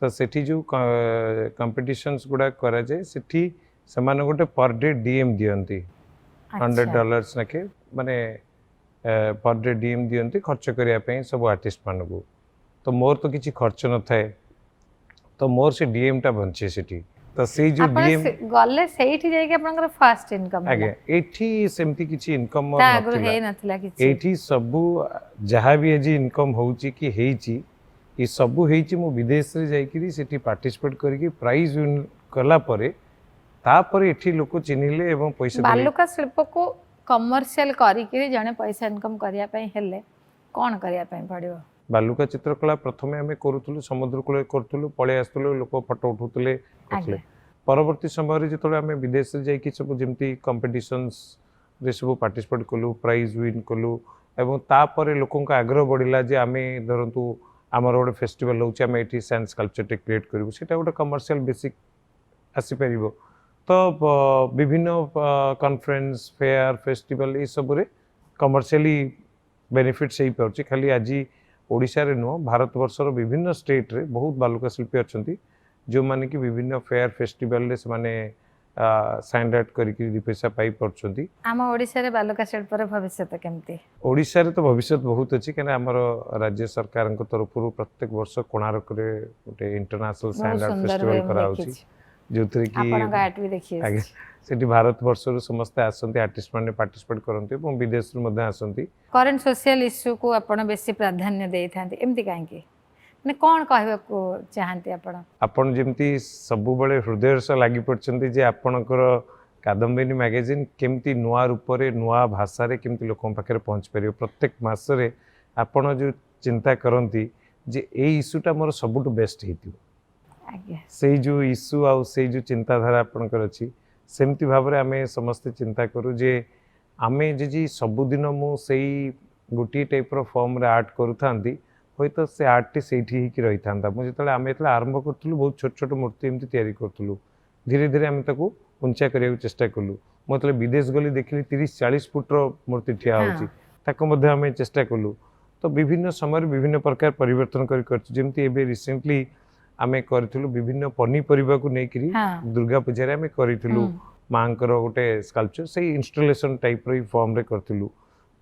तो सेठी जो कंपटीशंस गुडा करा जाय सेठी समान गोटे पर डे डीएम दियंती $100 नके माने पर डे डीएम दियंती खर्च करिया पई सब आर्टिस्ट मान को तो मोर तो किछि खर्च न थाए तो मोर से डीएम टा बंचे सेठी तो से जो डीएम गले सेठी जाय के आपनकर फर्स्ट इनकम आगे एठी सेमती किछि इनकम ता अगर हे नथिला किछि एठी सब जहाँ भी आज इनकम होउची कि हेची ये सब हेची मो विदेश रे जाय कि सेठी पार्टिसिपेट करके प्राइज विन कला परे तापर एठी लोक चिन्हिले एवं पैसा बालुका शिल्प को कमर्शियल करी कि जने पैसा इनकम करिया पई हेले कोन करिया पई पड़ियो बालुका चित्रकला प्रथमे आमे करूथुलु समुद्र कूल करूथुलु पळे आस्तुलु लोक फोटो उठुतले करथले परवर्ती समय रे जतले आमे विदेश रे जाय कि सब जेमती कंपटीशंस रे सब पार्टिसिपेट कलु प्राइज विन कलु एवं तापर लोकन का आग्रह बढ़िला जे आमे धरंतु आमर गोटे फेस्टिवल होउची आमे एठी साइंस कल्चर टे क्रिएट करिवु सेटा गोटे कमर्शियल बेसिक आसी परिबो तो विभिन्न कॉन्फ्रेंस फेयर फेस्टिवल ये सब रे कमर्शियली बेनिफिट से ही पाउची खाली आज ओडिशा रे नो भारत वर्षर विभिन्न स्टेट रे बहुत बालुका शिल्पी अछंती जो माने कि विभिन्न फेयर फेस्टिवल रे माने साइंड आउट करिकि दि पैसा पाई परछंती आम ओडिशा रे बालुका शिल्प रे भविष्य केमती ओडिशा रे तो भविष्य बहुत अछि केना हमर राज्य सरकार को तरफ प्रत्येक वर्ष कोणार्क रे गोटे इंटरनेशनल साइंड आउट फेस्टिवल करा होची जोतरे कि आपन गाट भी देखिए सेठी भारत वर्ष रो समस्त आसंती आर्टिस्ट माने पार्टिसिपेट करंती और विदेश रो मध्ये आसंती करंट सोशल इश्यू को आपण बेसी प्राधान्य देई थांती एमती काहे कि माने कोन कहबे को चाहंती आपण जेमती सबु बळे हृदय से लागि पड़छंती जे आपणकर कादम्बिनी मैगजीन केमती नुआ रूप रे नुआ भाषा रे केमती लोकन पाखरे पहुंच परियो प्रत्येक मास रे आपण जो चिंता करंती जे ए इश्यूटा मोर सबुटु बेस्ट हेतियो आज्ञा से जो इश्यू आ से जो चिंताधारा आपणकर अछि सेमती भाव रे आमे समस्त चिंता करू जे आमे जे सबुदिन मु सेई गोटी टाइप रो फॉर्म रे आर्ट करू थांती होय तो से आर्ट सेठी ही कि रही थांता मु जेतले आमे एतले आरंभ करथुलु बहुत छोट छोट मूर्ति एमती तयारी करथुलु धीरे धीरे आमे ताको उंचा करिया चेष्टा कलु मतलब विदेश गली देखली 30-40 फुट रो मूर्ति ठिया होची ताको मध्ये आमे चेष्टा कलु तो विभिन्न समय विभिन्न प्रकार परिवर्तन करि करछु जेमती एबे रिसेंटली आमे करथिलु विभिन्न पनी परिबा को नै करी दुर्गा पूजा रे आमे करिथिलु मांकर गोटे स्कल्पचर से इंस्टॉलेशन टाइप रो फॉर्म रे करथिलु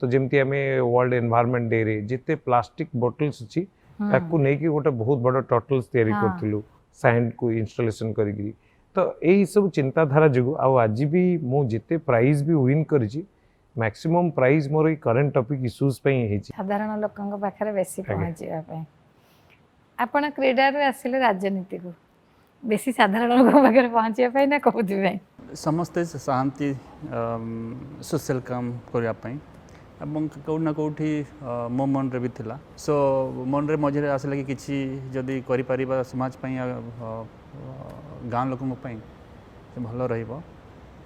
तो जेमती आमे वर्ल्ड एनवायरनमेंट डे रे जिते प्लास्टिक बोटल्स अछि ताकू नै कि गोटे बहुत बड़ टर्टल्स तयारी करथिलु सैंड को इंस्टॉलेशन करी तो एही सब चिंताधारा जगु आ आज भी मु जिते प्राइज भी विन करिछि मैक्सिमम प्राइज मोर करंट टॉपिक इश्यूज पे हेछि साधारण लोकंग पाखरे बेसी पहुंचिया पे आपण क्रीडा रे आसिले राजनीति को बेसी साधारण लोक पाखरे पहुंचिया पे ना कहउथि पे ସମସ୍ତେ ଶାନ୍ତି ସୋସିଆଲ କାମ କରିବା ପାଇଁ ଏବଂ କେଉଁଠି ନା କେଉଁଠି ମୋ ମନରେ ବି ଥିଲା ସୋ ମନରେ ମଝିରେ ଆସିଲା କି କିଛି ଯଦି କରିପାରିବା ସମାଜ ପାଇଁ ଗାଁ ଲୋକଙ୍କ ପାଇଁ ଭଲ ରହିବ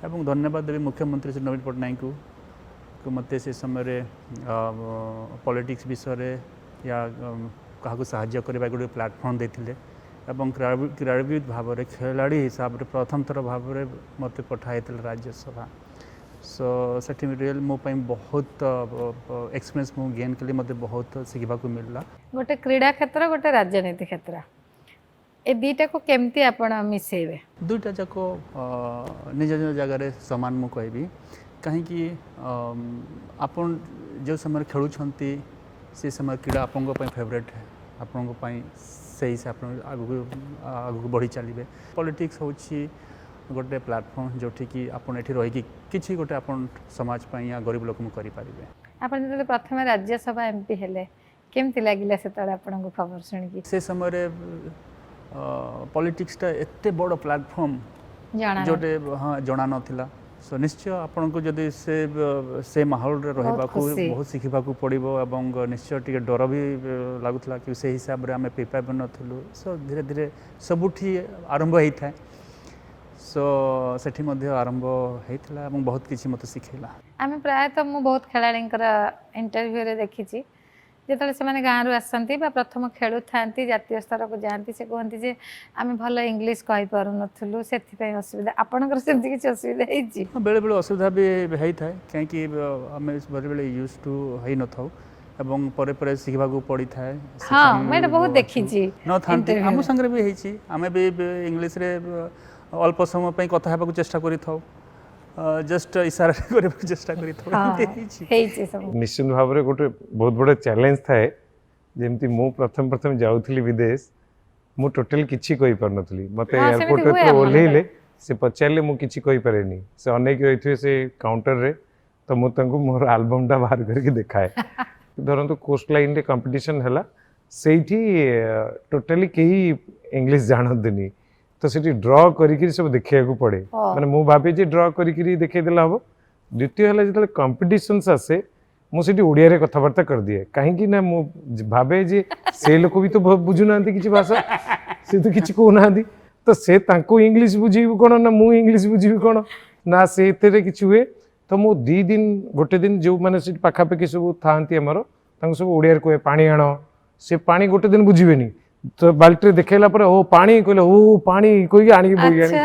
ଏବଂ ଧନ୍ୟବାଦ ଦେବି ମୁଖ୍ୟମନ୍ତ୍ରୀ ଶ୍ରୀ ନବୀନ ପଟ୍ଟନାୟକଙ୍କୁ ମୋତେ ସେ ସମୟରେ ପଲିଟିକ୍ସ ବିଷୟରେ या କାହାକୁ ସାହାଯ୍ୟ କରିବା ଗୋଟେ ପ୍ଲାଟଫର୍ମ ଦେଇଥିଲେ ଏବଂ କ୍ରୀଡ଼ାବିତ ଭାବରେ ଖେଳାଳି ହିସାବରେ ପ୍ରଥମ ଥର ଭାବରେ ମୋତେ ପଠାଇଥିଲେ ରାଜ୍ୟସଭା ସୋ ସେଠି ରିଏଲ୍ ମୋ ପାଇଁ ବହୁତ ଏକ୍ସପିରିଏନ୍ସ ମୁଁ ଗେନ୍ କଲି ମୋତେ ବହୁତ ଶିଖିବାକୁ ମିଳିଲା ଗୋଟେ କ୍ରୀଡ଼ା କ୍ଷେତ୍ର ଗୋଟେ ରାଜନୀତି କ୍ଷେତ୍ର ଏ ଦୁଇଟାକୁ କେମିତି ଆପଣ ମିଶେଇବେ ଦୁଇଟା ଯାକ ନିଜ ନିଜ ଜାଗାରେ ସମାନ ମୁଁ କହିବି କାହିଁକି ଆପଣ ଯେଉଁ ସମୟରେ ଖେଳୁଛନ୍ତି से समय क्रीड़ा आपंक फेवरेट है आपंक सही से आप आगू बढ़ी चलिए पॉलिटिक्स होची गोटे प्लेटफॉर्म जो कि आप रही किसी गोटे आप समाज या गरीब लोक करें आप प्रथम राज्यसभा एमपी हेले केमती लगिला से आपको खबर शुणी से समय पॉलिटिक्स एते बड़ प्लेटफॉर्म जोटे हाँ जना नाला सो निश्चय आपन को जदि से माहौल रे रहिबा को बहुत सिखिबा को पड़िबो एवं निश्चय टिके डर भी लागुतला कि से हिसाब रे हमें प्रिपेयर नथिलु सो धीरे धीरे सबुठी आरंभ होई थाए सो सेठी मध्ये आरंभ हेतला एवं बहुत किछि मते सिखेला आमे प्राय तो मु बहुत खेलाड़ींकर इंटरव्यू रे देखिछि जेतले से माने गाँव आसती प्रथम खेलु था जातीय स्तर को जाती से कहती जे आम भल इंग्लीश कही पार नथुलु से असुविधा आपनकर सेमती किछि असुविधा हेछि बेले बेले असुविधा भी हेई थाए कहीं आम बेले बेले यूज टू हेई न थाउ एवं परे परे सिखबा को पड़ी थाए हां मैं बहुत देखिछि न थांती हम संगे भी हेछि आमे भी इंग्लीश रे अल्प समय पई कथा हेबा को चेष्टा करि थाउ जस्ट इशारा करे चेष्टा करी थोड़ा निश्चित भाव में गोटे बहुत बड़ा चैलेंज थाए जेमती मु प्रथम जाउथली विदेश मु टोटल किछि कहि पर नथली मते एयरपोर्ट रे ओलेले से पचारले मु किछि कहि पारेनी से अनेक रहिथि से काउंटर रे तो मु तंगु मोर एल्बम टा बाहर करके देखाए धरंतु कोस्ट लाइन रे कंपटीशन हला सेठी टोटली केही इंग्लिश जानदनी तो सेठी ड्रॉ करिकरी सब देखिया को पड़े माने मु भाबे जे ड्रॉ करिकरी देखै देला हबो द्वितीय हला जतले कंपटीशंस आसे मु सेठी ओडिया रे कथावार्ता कर दिए काहे कि ना मु भाबे जे से लोक भी तो बुझु नांती किछि भाषा से तो किछि को नांती तो से तांको इंग्लिश बुझीबु कोन ना मु इंग्लिश बुझीबु कोन ना से एतेरे किछि हुए तो मु 2 दिन गोटे दिन जो माने सेठी पाखा पे सब थांती हमरो तांको सब ओडिया रे कोए पानी आनो से पानी गोटे दिन बुझीबेनी तो बाल्टी देखेला पर ओ पानी कहले ओ पानी कोई आनी बोई आनी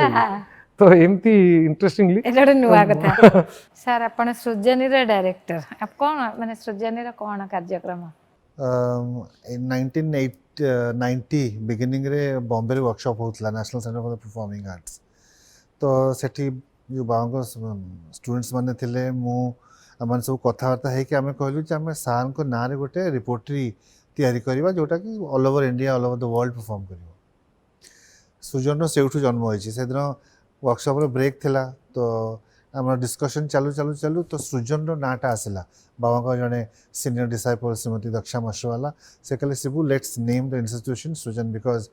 तो एमती इंटरेस्टिंगली एटा नुवा कथा सर आपण सृजनी रे डायरेक्टर आप कोन माने सृजनी रे कोन कार्यक्रम 1990 बिगिनिंग रे बॉम्बे रे वर्कशॉप होतला national centre for the performing arts तो सेठी जो बांगो स्टूडेंट्स माने थिले मु मन सब कथावार्ता है कि आमे कहलु जे आमे सार को ना रे गोटे रिपोर्टरी तैयारी करवा जोटा कि all over India all over the world perform कर सुजन से जन्म होइछि से दिन वर्कशॉप रे ब्रेक थिला तो आम डिस्कशन चालू चालू चालू तो सृजन नाटा आसला बाबा को जड़े सीनियर डिसाइपल श्रीमती दक्षा मशवाला से कहले Shibu let's name the institution सृजन बिकॉज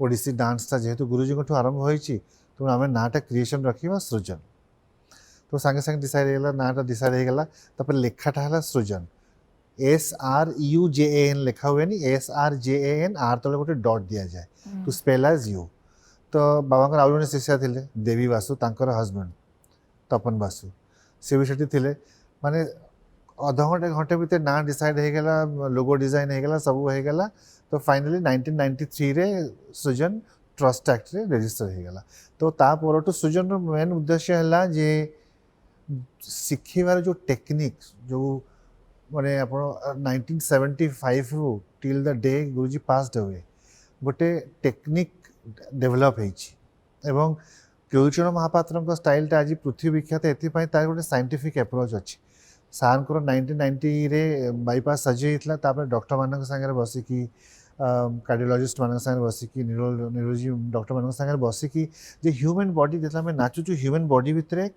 ओडिसी डांस था जेहेतु गुरुजी को आरंभ होइछि तो आम नाटा क्रिएशन रखा सृजन तो सांगे सांगे डिसाइड होगा नाटा डिसाइड होगा तापर लेखाटा है सृजन SRUJAN लिखा हुए नहीं SRJAN आर तले गोटे डॉट दिया जाए टू स्पेल एज यू तो बाबा आउ जड़े शिष्या थे देवी बासु तांकर हजबैंड तपन बासु सी भी सेठी थे माने अध घंटे घंटे भितर ना डिसाइड होगा लोगो डिजाइन होगा सब होगा तो फाइनली 1993 रे सृजन ट्रस्ट एक्ट रे रजिस्टर होगा तो तापर टू सृजन मेन उद्देश्य है जे शिखिबार जो टेक्निक जो माने आप 1975 रु till the day Guruji passed away गोटे टेक्निक डेभलप एवं केळुचरण महापात्र स्टाइल आज पृथ्वी विख्यात एपाई तार गोटे साइंटिफिक एप्रोच अच्छी सार को 1990 रे बाईपास सर्जरी होता डॉक्टर मान सागर बसिकी कार्डियोलॉजिस्ट मान सागर बसिकी न्यूरोलॉजी डॉक्टर मान सागर बसिकी जे ह्यूमन बॉडी जो आम नाचुचु ह्यूमन बॉडी भितर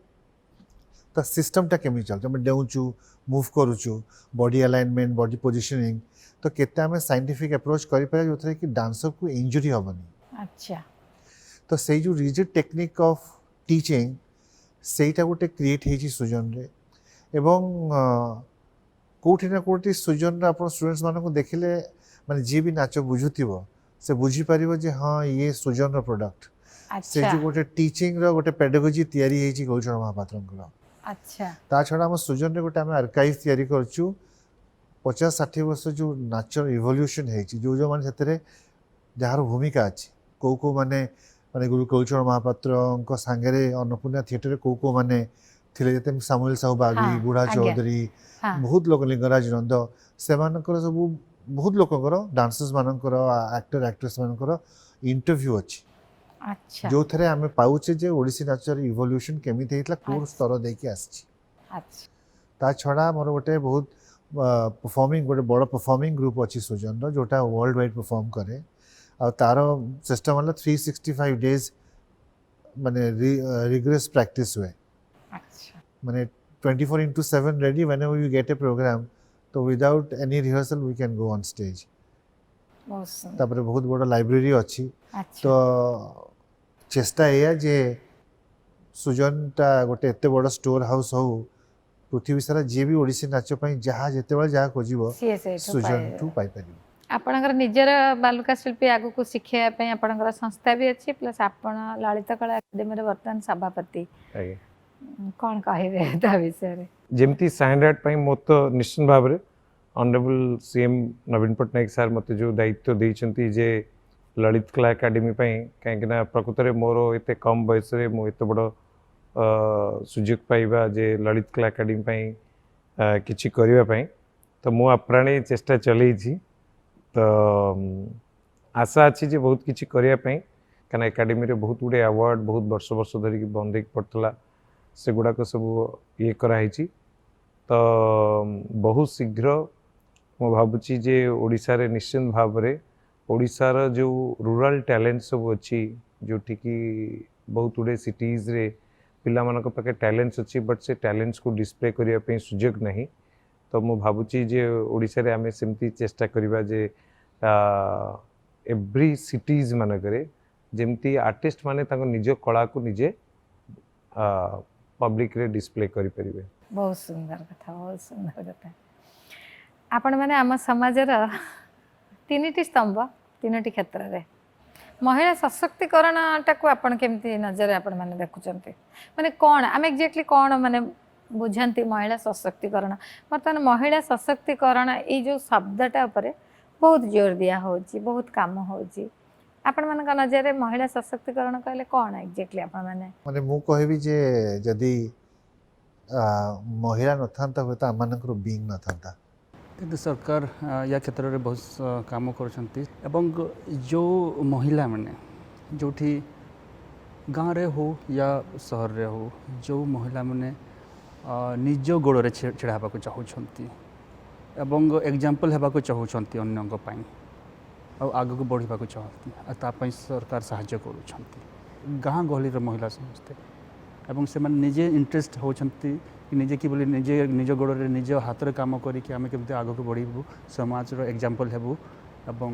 तो सिस्टमटा केमी चलते आम डेउचु मूव करुचु बॉडी अलाइनमेंट बॉडी पोजिशनिंग तो केते आम साइंटिफिक अप्रोच करें जो थे कि डांसर को इंजुरी हेनी अच्छा तो से जो रिजिड टेक्निक ऑफ टीचिंग ସେଇଟା ଗୋଟେ କ୍ରିଏଟ୍ ହେଇଛି ସୁଜନରେ ଏବଂ କୋଉଠି ନା କୋଉଠି ସୁଜନରେ ଆପଣ ଷ୍ଟୁଡେଣ୍ଟସ୍ ମାନଙ୍କୁ ଦେଖିଲେ ମାନେ ଯିଏ ବି ନାଚ ବୁଝୁଥିବ ସେ ବୁଝିପାରିବ ଯେ ହଁ ଇଏ ସୁଜନର ପ୍ରଡକ୍ଟ। ସେ अच्छा ଯେଉଁ ଗୋଟେ ଟିଚିଂର ଗୋଟେ ପେଡାଗୋଜି ତିଆରି ହେଇଛି ଗୌରୀଚରଣ ମହାପାତ୍ରଙ୍କର। अच्छा ତା ଛଡ଼ା ଆମ ସୁଜନରେ ଗୋଟେ ଆମେ ଆର୍କାଇଭ୍ ତିଆରି କରିଛୁ 50-60 ବର୍ଷ ଯେଉଁ ନାଚର ଇଭଲ୍ୟୁସନ୍ ହେଇଛି ଯେଉଁମାନେ ସେଥିରେ ଯାହାର ଭୂମିକା ଅଛି କେଉଁ ମାନେ ମାନେ ଗୁରୁ ଗୌରୀଚରଣ ମହାପାତ୍ରଙ୍କ ସାଙ୍ଗରେ ଅନ୍ନପୂର୍ଣ୍ଣା ଥିଏଟରରେ କେଉଁ ମାନେ ଥିଲେ ଯେତେ ସାମୁଏଲ ସାହୁ ବାଗି हाँ, ବୁଢ଼ା आज्ञा। ଚୌଧୁରୀ हाँ ବହୁତ ଲୋକ ଲିଙ୍ଗରାଜ ନନ୍ଦ ସେମାନଙ୍କର ସବୁ ବହୁତ ଲୋକଙ୍କର ଡାନ୍ସର୍ସ ମାନଙ୍କର ଆକ୍ଟର ଆକ୍ଟ୍ରେସ୍ ମାନଙ୍କର ଇଣ୍ଟରଭ୍ୟୁ ଅଛି अच्छा ଯେଉଁଥିରେ ଆମେ ପାଉଛେ ଯେ ଓଡ଼ିଶୀ ନାଚର ଇଭଲ୍ୟୁସନ୍ କେମିତି ହେଇଥିଲା କେଉଁ ଆଚ୍ଛା। ସ୍ତର ଦେଇକି ଆସିଛି। अच्छा ତା ଛଡ଼ା ମୋର ଗୋଟେ ବହୁତ ପରଫର୍ମିଂ ଗୋଟେ ବଡ଼ ପରଫର୍ମିଂ ଗ୍ରୁପ୍ ଅଛି ସୁଜନର ଯେଉଁଟା ୱାର୍ଲଡ ୱାଇଡ୍ ପରଫର୍ମ କରେ ଆଉ ତାର ସିଷ୍ଟମ୍ ହେଲା 365 ଡେଜ୍ ମାନେ ରିଗ୍ରେସ୍ ପ୍ରାକ୍ଟିସ୍ ହୁଏ अच्छा ମାନେ 24/7 ready whenever you get a program तो without any rehearsal we can go on stage। बहुत सुंदर तापर बहुत बड़ा लाइब्रेरी अच्छी अच्छा तो चेष्टा एया जे सुजनटा गोटे एते बड़ स्टोर हाउस हो पृथ्वी सारा जे भी ओडिसी नाच पई जहा जेते बेले जहा खोजिबो सीए से सुजन टू पाई परिबो। आपणकर निजर बालुका शिल्पी आगु को शिखाया पे आपणकर संस्था भी अच्छी प्लस आपण ललित कला एकेडमी रे वर्तमान सभापति आगे कौन कहबे ता विषय रे जेमती स्टैंडर्ड पई मो तो निश्चित भाव रे ऑनरेबल सीएम नवीन पटनायक सर मते जो दायित्व देइचंती जे ललित कला एकेडमी पई काहेकि प्रकृत रे मोर एते कम बयस रे मो एते बड़ सुযোগ पाइबा जे ललित कला एकेडमी पई किछि करिवा पई तो मो अप्राणी चेष्टा चलै छी तो आशा अच्छी जे बहुत किछि करिया पई काना एकेडमी रे बहुत गुडे अवार्ड बहुत वर्ष वर्ष धरि बंदे पड़तला से गुड़ाक सब ये कराई तो बहुत शीघ्र मो भावुची जे ओडिशा रे निश्चित भाव रे ओडिशार जो रूरल टैलेंट सब अच्छी जोठी की बहुत गुडे सिटीज रे पिला मानक पाखे टैलेंट्स अच्छी बट से टैलेंट्स को डिस्प्ले करिया पे सुयोग नहीं तो मो भावुची जे ओडिशा रे आमे सेमती चेष्टा करिबा जे एवरी सिटीज मानकरे जेमती आर्टिस्ट माने ताको निज कला को निजे पब्लिक रे डिस्प्ले करि परिबे। बहुत सुंदर कथा आपण माने आम समाजर तीनिटी स्तंभ तीनोटी क्षेत्र रे महिला सशक्तिकरण टाको आपण केमती नजर आपण माने देखुचंती माने कोन आम एक्जेक्टली कोन माने बुझंती महिला सशक्तिकरण बर्तमान महिला सशक्तिकरण ये जो शब्दटा ऊपर बहुत जोर दिया होची बहुत काम होची आपण मान नजर रे महिला सशक्तिकरण कहले कोन एक्जेक्टली आपण माने माने मु कहबी जे जदी महिला नथांता होता आमानकर बीइंग नथांता କିନ୍ତୁ ସରକାର ୟା କ୍ଷେତ୍ରରେ ବହୁତ କାମ କରୁଛନ୍ତି ଏବଂ ଯେଉଁ ମହିଳାମାନେ ଯେଉଁଠି ଗାଁରେ ହଉ ୟା ସହରରେ ହଉ ଯେଉଁ ମହିଳାମାନେ ନିଜ ଗୋଡ଼ରେ ଛିଡ଼ା ହେବାକୁ ଚାହୁଁଛନ୍ତି ଏବଂ ଏକ୍ଜାମ୍ପଲ୍ ହେବାକୁ ଚାହୁଁଛନ୍ତି ଅନ୍ୟଙ୍କ ପାଇଁ ଆଉ ଆଗକୁ ବଢ଼ିବାକୁ ଚାହାନ୍ତି ଆଉ ତା ପାଇଁ ସରକାର ସାହାଯ୍ୟ କରୁଛନ୍ତି ଗାଁ ଗହଳିର ମହିଳା ସମସ୍ତେ ଏବଂ ସେମାନେ ନିଜେ ଇଣ୍ଟରେଷ୍ଟ ହେଉଛନ୍ତି ନିଜେ କିଭଳି ନିଜେ ନିଜ ଗୋଡ଼ରେ ନିଜ ହାତରେ କାମ କରିକି ଆମେ କେମିତି ଆଗକୁ ବଢ଼ିବୁ ସମାଜର ଏକ୍ଜାମ୍ପଲ୍ ହେବୁ ଏବଂ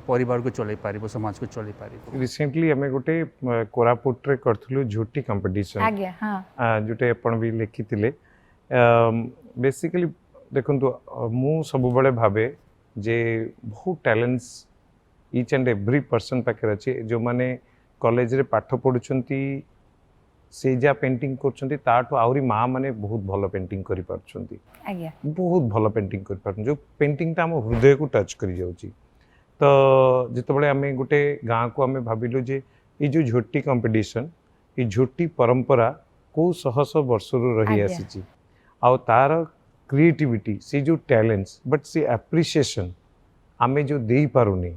ପରିବାରକୁ ଚଲେଇ ପାରିବୁ ସମାଜକୁ ଚଲେଇ ପାରିବୁ। रिसेंटली आमे गोटे कोरापुट रे करथलु झोटी कंपटीशन आज्ञा हां जोटे आपण भी लिखितिले बेसिकली देखंतु मु सब बळे भाबे जे बहुत talents each and every person पाखे अच्छे जो माने कॉलेज रे पाठ पढुचंती से जा पेंटिंग करछंती ताठो आउरी माँ माने बहुत भलो पेंटिंग करि पारछंती आज्ञा बहुत भलो पेंटिंग करि पारछन जो पेंटिंग ता हम हृदय को टच करि जाउची तो जितेबाला आम गोटे गाँ को आम भाविलु जे ये जो झोटी कंपटीशन ये झोटी परंपरा को शह शह वर्ष रही आज्ञा। आसी आ तार क्रिएटिविटी से जो टैलेंट्स बट से एप्रिसिएशन आमे जो दे पारुनी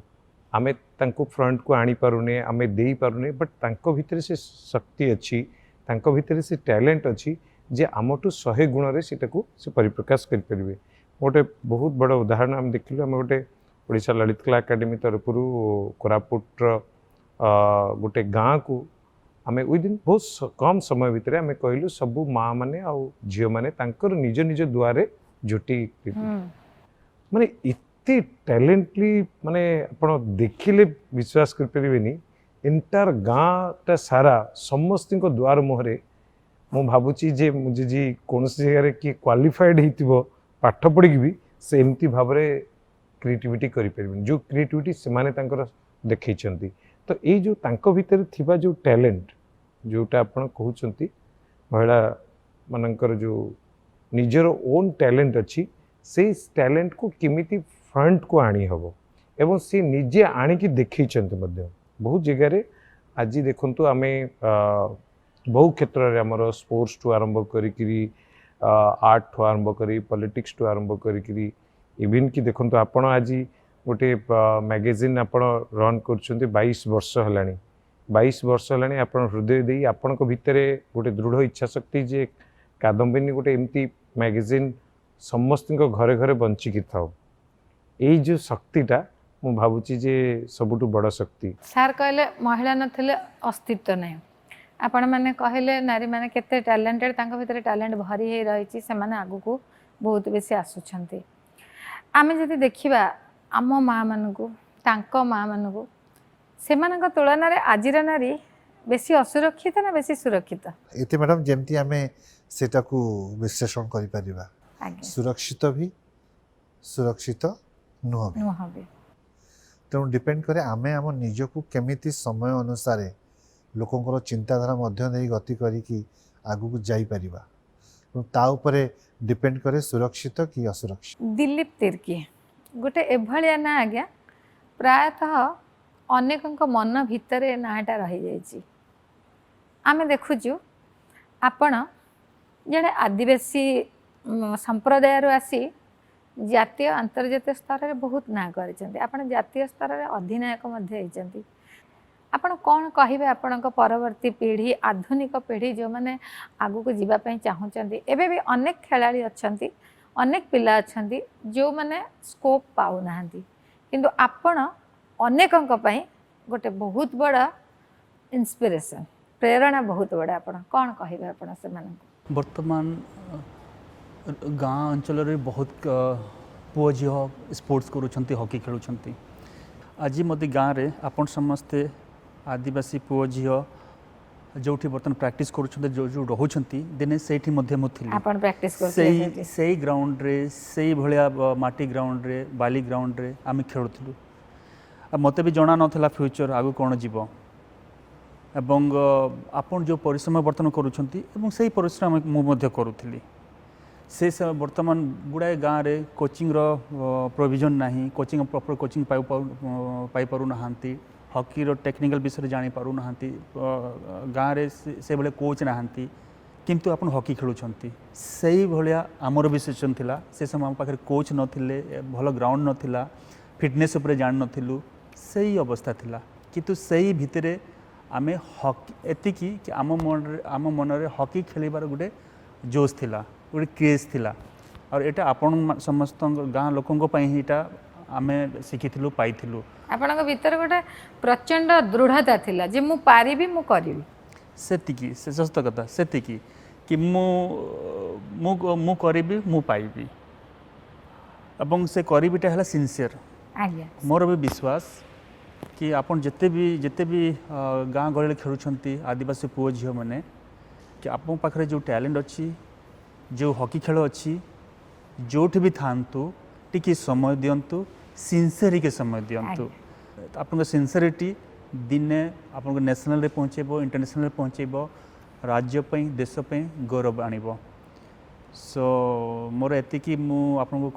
आमे तांको फ्रंट को आनी पारुने आमे दे पारुने बट तांको भितर से शक्ति अच्छी तांको भितर से टैलेंट अच्छी जे आमठू 100 गुण रे सेटाको से परिप्रकाश करि परिबे। गोटे बहुत बड़ उदाहरण आम देखिलु आम गोटे ओडिशा ललित कला एकेडमी तरफ कोरापुट गोटे गाँ को आम विदिन बहुत कम समय भितर आम कहलु सबू माँ मैंने आउ झील मैंने निज निज दुआरे झोटी माने इतने टैलेंटली माने आपण देखिले विश्वास कर परिबेनी एंटायर गाँटा सारा समस्त द्वार मुहरे ମୁଁ ଭାବୁଛି ଯେ ମୁଁ ଯଦି କୌଣସି ଜାଗାରେ କିଏ କ୍ୱାଲିଫାଏଡ୍ ହେଇଥିବ ପାଠ ପଢ଼ିକି ବି ସେ ଏମିତି ଭାବରେ କ୍ରିଏଟିଭିଟି କରିପାରିବେନି ଯେଉଁ କ୍ରିଏଟିଭିଟି ସେମାନେ ତାଙ୍କର ଦେଖେଇଛନ୍ତି। ତ ଏଇ ଯେଉଁ ତାଙ୍କ ଭିତରେ ଥିବା ଯେଉଁ ଟ୍ୟାଲେଣ୍ଟ ଯେଉଁଟା ଆପଣ କହୁଛନ୍ତି ମହିଳାମାନଙ୍କର ଯେଉଁ ନିଜର ଓନ୍ ଟ୍ୟାଲେଣ୍ଟ ଅଛି ସେଇ ଟ୍ୟାଲେଣ୍ଟକୁ କେମିତି ଫ୍ରଣ୍ଟକୁ ଆଣି ହେବ ଏବଂ ସେ ନିଜେ ଆଣିକି ଦେଖେଇଛନ୍ତି ମଧ୍ୟ ବହୁତ ଜାଗାରେ। ଆଜି ଦେଖନ୍ତୁ ଆମେ ବହୁ କ୍ଷେତ୍ରରେ ଆମର ସ୍ପୋର୍ଟସଠୁ ଆରମ୍ଭ କରିକିରି ଆର୍ଟଠୁ ଆରମ୍ଭ କରି ପଲିଟିକ୍ସଠୁ ଆରମ୍ଭ କରିକିରି ଇଭିନ୍ କି ଦେଖନ୍ତୁ ଆପଣ ଆଜି ଗୋଟେ ମ୍ୟାଗାଜିନ୍ ଆପଣ ରନ୍ କରୁଛନ୍ତି 22 ବର୍ଷ ହେଲାଣି। 22 ବର୍ଷ ହେଲାଣି ଆପଣ ହୃଦୟ ଦେଇ ଆପଣଙ୍କ ଭିତରେ ଗୋଟେ ଦୃଢ଼ ଇଚ୍ଛା ଶକ୍ତି ଯେ କାଦମ୍ବିନୀ ଗୋଟେ ଏମିତି ମ୍ୟାଗାଜିନ୍ ସମସ୍ତଙ୍କ ଘରେ ଘରେ ବଞ୍ଚିକି ଥାଉ। ଏଇ ଯେଉଁ ଶକ୍ତିଟା ମୁଁ ଭାବୁଛି ଯେ ସବୁଠୁ ବଡ଼ ଶକ୍ତି। ସାର୍ କହିଲେ ମହିଳା ନଥିଲେ ଅସ୍ତିତ୍ୱ ନାହିଁ। ଆପଣମାନେ କହିଲେ ନାରୀମାନେ କେତେ ଟ୍ୟାଲେଣ୍ଟେଡ଼, ତାଙ୍କ ଭିତରେ ଟ୍ୟାଲେଣ୍ଟ ଭରି ହେଇ ରହିଛି, ସେମାନେ ଆଗକୁ ବହୁତ ବେଶୀ ଆସୁଛନ୍ତି। ଆମେ ଯଦି ଦେଖିବା ଆମ ମାଆମାନଙ୍କୁ, ତାଙ୍କ ମାଆମାନଙ୍କୁ, ସେମାନଙ୍କ ତୁଳନାରେ ଆଜିର ନାରୀ ବେଶୀ ଅସୁରକ୍ଷିତ ନା ବେଶୀ ସୁରକ୍ଷିତ? ଏତେ ମ୍ୟାଡ଼ାମ୍ ଯେମିତି ଆମେ ସେଟାକୁ ବିଶ୍ଳେଷଣ କରିପାରିବା, ସୁରକ୍ଷିତ ବି ସୁରକ୍ଷିତ ନୁହଁ ବି। ତେଣୁ ଡିପେଣ୍ଡ କରେ ଆମେ ଆମ ନିଜକୁ କେମିତି ସମୟ ଅନୁସାରେ ଲୋକଙ୍କର ଚିନ୍ତାଧାରା ମଧ୍ୟ ଦେଇ ଗତି କରିକି ଆଗକୁ ଯାଇପାରିବା, ତା ଉପରେ ଡିପେଣ୍ଡ କରେ ସୁରକ୍ଷିତ କି ଅସୁରକ୍ଷିତ। ଦିଲ୍ଲୀପ ତିର୍କି ଗୋଟେ ଏଭଳିଆ ନା ଆଜ୍ଞା, ପ୍ରାୟତଃ ଅନେକଙ୍କ ମନ ଭିତରେ ନାଁଟା ରହିଯାଇଛି। ଆମେ ଦେଖୁଛୁ ଆପଣ ଜଣେ ଆଦିବାସୀ ସମ୍ପ୍ରଦାୟରୁ ଆସି ଜାତୀୟ ଆନ୍ତର୍ଜାତୀୟ ସ୍ତରରେ ବହୁତ ନାଁ କରିଛନ୍ତି। ଆପଣ ଜାତୀୟ ସ୍ତରରେ ଅଧିନାୟକ ମଧ୍ୟ ହେଇଛନ୍ତି। ଆପଣ କ'ଣ କହିବେ ଆପଣଙ୍କ ପରବର୍ତ୍ତୀ ପିଢ଼ି, ଆଧୁନିକ ପିଢ଼ି ଯେଉଁମାନେ ଆଗକୁ ଯିବା ପାଇଁ ଚାହୁଁଛନ୍ତି? ଏବେ ବି ଅନେକ ଖେଳାଳି ଅଛନ୍ତି, ଅନେକ ପିଲା ଅଛନ୍ତି ଯେଉଁମାନେ ସ୍କୋପ୍ ପାଉନାହାନ୍ତି, କିନ୍ତୁ ଆପଣ ଅନେକଙ୍କ ପାଇଁ ଗୋଟେ ବହୁତ ବଡ଼ ଇନ୍ସପିରେସନ୍, ପ୍ରେରଣା ବହୁତ ବଡ଼। ଆପଣ କ'ଣ କହିବେ ଆପଣ ସେମାନଙ୍କୁ? ବର୍ତ୍ତମାନ ଗାଁ ଅଞ୍ଚଳରେ ବହୁତ ପୁଅ ଝିଅ ସ୍ପୋର୍ଟସ୍ କରୁଛନ୍ତି, ହକି ଖେଳୁଛନ୍ତି। ଆଜି ମଧ୍ୟ ଗାଁରେ ଆପଣ ସମସ୍ତେ ଆଦିବାସୀ ପୁଅ ଝିଅ ଯେଉଁଠି ବର୍ତ୍ତମାନ ପ୍ରାକ୍ଟିସ୍ କରୁଛନ୍ତି, ଯେଉଁ ରହୁଛନ୍ତି, ଦିନେ ସେଇଠି ମଧ୍ୟ ମୁଁ ଥିଲି। ଆପଣ ପ୍ରାକ୍ଟିସ୍ ସେଇ ଗ୍ରାଉଣ୍ଡରେ, ସେଇଭଳିଆ ମାଟି ଗ୍ରାଉଣ୍ଡରେ, ବାଲି ଗ୍ରାଉଣ୍ଡରେ ଆମେ ଖେଳୁଥିଲୁ। ଆଉ ମୋତେ ବି ଜଣା ନଥିଲା ଫ୍ୟୁଚର୍ ଆଗକୁ କ'ଣ ଯିବ। ଏବଂ ଆପଣ ଯେଉଁ ପରିଶ୍ରମ ବର୍ତ୍ତମାନ କରୁଛନ୍ତି ଏବଂ ସେଇ ପରିଶ୍ରମ ମୁଁ ମଧ୍ୟ କରୁଥିଲି। ସେ ବର୍ତ୍ତମାନ ଗୁଡ଼ାଏ ଗାଁରେ କୋଚିଂର ପ୍ରୋଭିଜନ୍ ନାହିଁ, ପ୍ରପର୍ କୋଚିଂ ପାଇପାରୁନାହାନ୍ତି, ହକିର ଟେକ୍ନିକାଲ୍ ବିଷୟରେ ଜାଣିପାରୁନାହାନ୍ତି, ଗାଁରେ ସେଭଳିଆ କୋଚ୍ ନାହାନ୍ତି, କିନ୍ତୁ ଆପଣ ହକି ଖେଳୁଛନ୍ତି। ସେଇଭଳିଆ ଆମର ବି ସିଚୁଏସନ୍ ଥିଲା। ସେ ସମୟ ଆମ ପାଖରେ କୋଚ୍ ନଥିଲେ, ଭଲ ଗ୍ରାଉଣ୍ଡ ନଥିଲା, ଫିଟନେସ୍ ଉପରେ ଜାଣିନଥିଲୁ, ସେଇ ଅବସ୍ଥା ଥିଲା। କିନ୍ତୁ ସେଇ ଭିତରେ ଆମେ ହକି ଏତିକି କି ଆମ ମନରେ ହକି ଖେଳିବାର ଗୋଟେ ଜୋସ୍ ଥିଲା, ଗୋଟେ କ୍ରେଜ୍ ଥିଲା। ଆଉ ଏଇଟା ଆପଣ ସମସ୍ତଙ୍କ ଗାଁ ଲୋକଙ୍କ ପାଇଁ ଏଇଟା ଆମେ ଶିଖିଥିଲୁ, ପାଇଥିଲୁ। ଆପଣଙ୍କ ଭିତରେ ଗୋଟେ ପ୍ରଚଣ୍ଡ ଦୃଢ଼ତା ଥିଲା ଯେ ମୁଁ ପାରିବି, ମୁଁ କରିବି। ସେତିକି, ସେ ସତ କଥା, ସେତିକି କି ମୁଁ କରିବି, ମୁଁ ପାଇବି। ଏବଂ ସେ କରିବିଟା ହେଲା ସିନସିୟର୍। ଆଜ୍ଞା, ମୋର ବି ବିଶ୍ୱାସ କି ଆପଣ ଯେତେ ବି ଗାଁ ଗହଳିରେ ଖେଳୁଛନ୍ତି ଆଦିବାସୀ ପୁଅ ଝିଅମାନେ, କି ଆପଣଙ୍କ ପାଖରେ ଯେଉଁ ଟ୍ୟାଲେଣ୍ଟ ଅଛି, ଯେଉଁ ହକି ଖେଳ ଅଛି, ଯେଉଁଠି ବି ଥାଆନ୍ତୁ, ଟିକେ ସମୟ ଦିଅନ୍ତୁ, ସିନସିୟରିକି ସମୟ ଦିଅନ୍ତୁ। ଆପଣଙ୍କ ସିନସିୟରିଟି ଦିନେ ଆପଣଙ୍କୁ ନ୍ୟାସନାଲରେ ପହଞ୍ଚାଇବ, ଇଣ୍ଟରନ୍ୟାସନାଲରେ ପହଞ୍ଚାଇବ, ରାଜ୍ୟ ପାଇଁ, ଦେଶ ପାଇଁ ଗୌରବ ଆଣିବ। ସୋ ମୋର ଏତିକି ମୁଁ ଆପଣଙ୍କୁ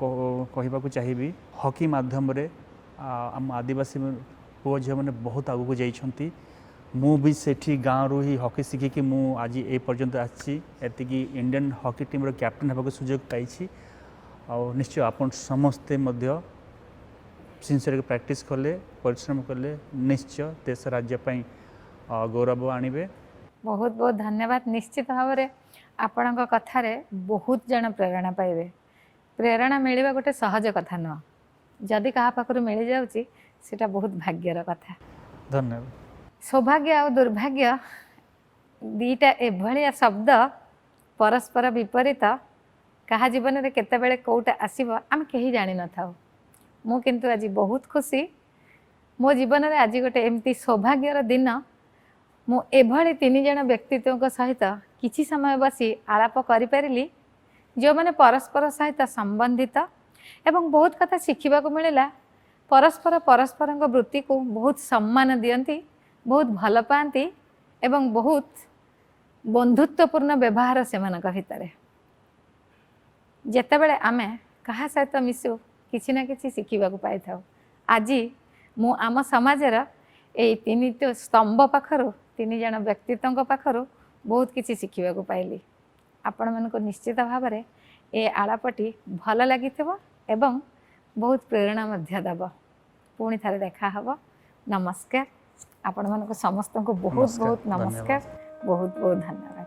କହିବାକୁ ଚାହିଁବି, ହକି ମାଧ୍ୟମରେ ଆମ ଆଦିବାସୀ ପୁଅ ଝିଅମାନେ ବହୁତ ଆଗକୁ ଯାଇଛନ୍ତି। ମୁଁ ବି ସେଠି ଗାଁରୁ ହିଁ ହକି ଶିଖିକି ମୁଁ ଆଜି ଏ ପର୍ଯ୍ୟନ୍ତ ଆସିଛି, ଏତିକି ଇଣ୍ଡିଆନ୍ ହକି ଟିମ୍ର କ୍ୟାପ୍ଟେନ୍ ହେବାକୁ ସୁଯୋଗ ପାଇଛି। ଆଉ ନିଶ୍ଚୟ ଆପଣ ସମସ୍ତେ ମଧ୍ୟ ସିନସିୟରଲି ପ୍ରାକ୍ଟିସ୍ କଲେ, ପରିଶ୍ରମ କଲେ, ନିଶ୍ଚୟ ଦେଶ ରାଜ୍ୟ ପାଇଁ ଗୌରବ ଆଣିବେ। ବହୁତ ବହୁତ ଧନ୍ୟବାଦ। ନିଶ୍ଚିତ ଭାବରେ ଆପଣଙ୍କ କଥାରେ ବହୁତ ଜଣ ପ୍ରେରଣା ପାଇବେ। ପ୍ରେରଣା ମିଳିବା ଗୋଟେ ସହଜ କଥା ନୁହଁ, ଯଦି କାହା ପାଖରୁ ମିଳିଯାଉଛି ସେଇଟା ବହୁତ ଭାଗ୍ୟର କଥା। ଧନ୍ୟବାଦ। ସୌଭାଗ୍ୟ ଆଉ ଦୁର୍ଭାଗ୍ୟ ଦୁଇଟା ଏଭଳିଆ ଶବ୍ଦ, ପରସ୍ପର ବିପରୀତ। କାହା ଜୀବନରେ କେତେବେଳେ କେଉଁଟା ଆସିବ ଆମେ କେହି ଜାଣିନଥାଉ। ମୁଁ କିନ୍ତୁ ଆଜି ବହୁତ ଖୁସି, ମୋ ଜୀବନରେ ଆଜି ଗୋଟେ ଏମିତି ସୌଭାଗ୍ୟର ଦିନ। ମୁଁ ଏଭଳି 3 ଜଣ ବ୍ୟକ୍ତିତ୍ୱଙ୍କ ସହିତ किछि समय बसी आलाप करिपारिली जो मैंने परस्पर सहित संबंधित एवं बहुत कथा शिखिबा को मिलला। परस्पर परस्पर वृत्ति को बहुत सम्मान दियंती, बहुत भल पाती एवं बहुत बंधुत्वपूर्ण व्यवहार से भितर। जेतेबेले आमे कहा सहित मिसु किछि ना किछि शिखिबा को पाई थाउ। आज मु आम समाजर ए तीन स्तंभ पाखरु तीन जन व्यक्तित्व पाखरु बहुत किछि शिखिबा को पाइली। आपण मानको निश्चित भाव में ए आलापटी भल लगी एवं बहुत प्रेरणा मध्य दब। पुणी थारे देखा हब। नमस्कार। आपण मानको समस्त को बहुत बहुत नमस्कार, बहुत बहुत धन्यवाद।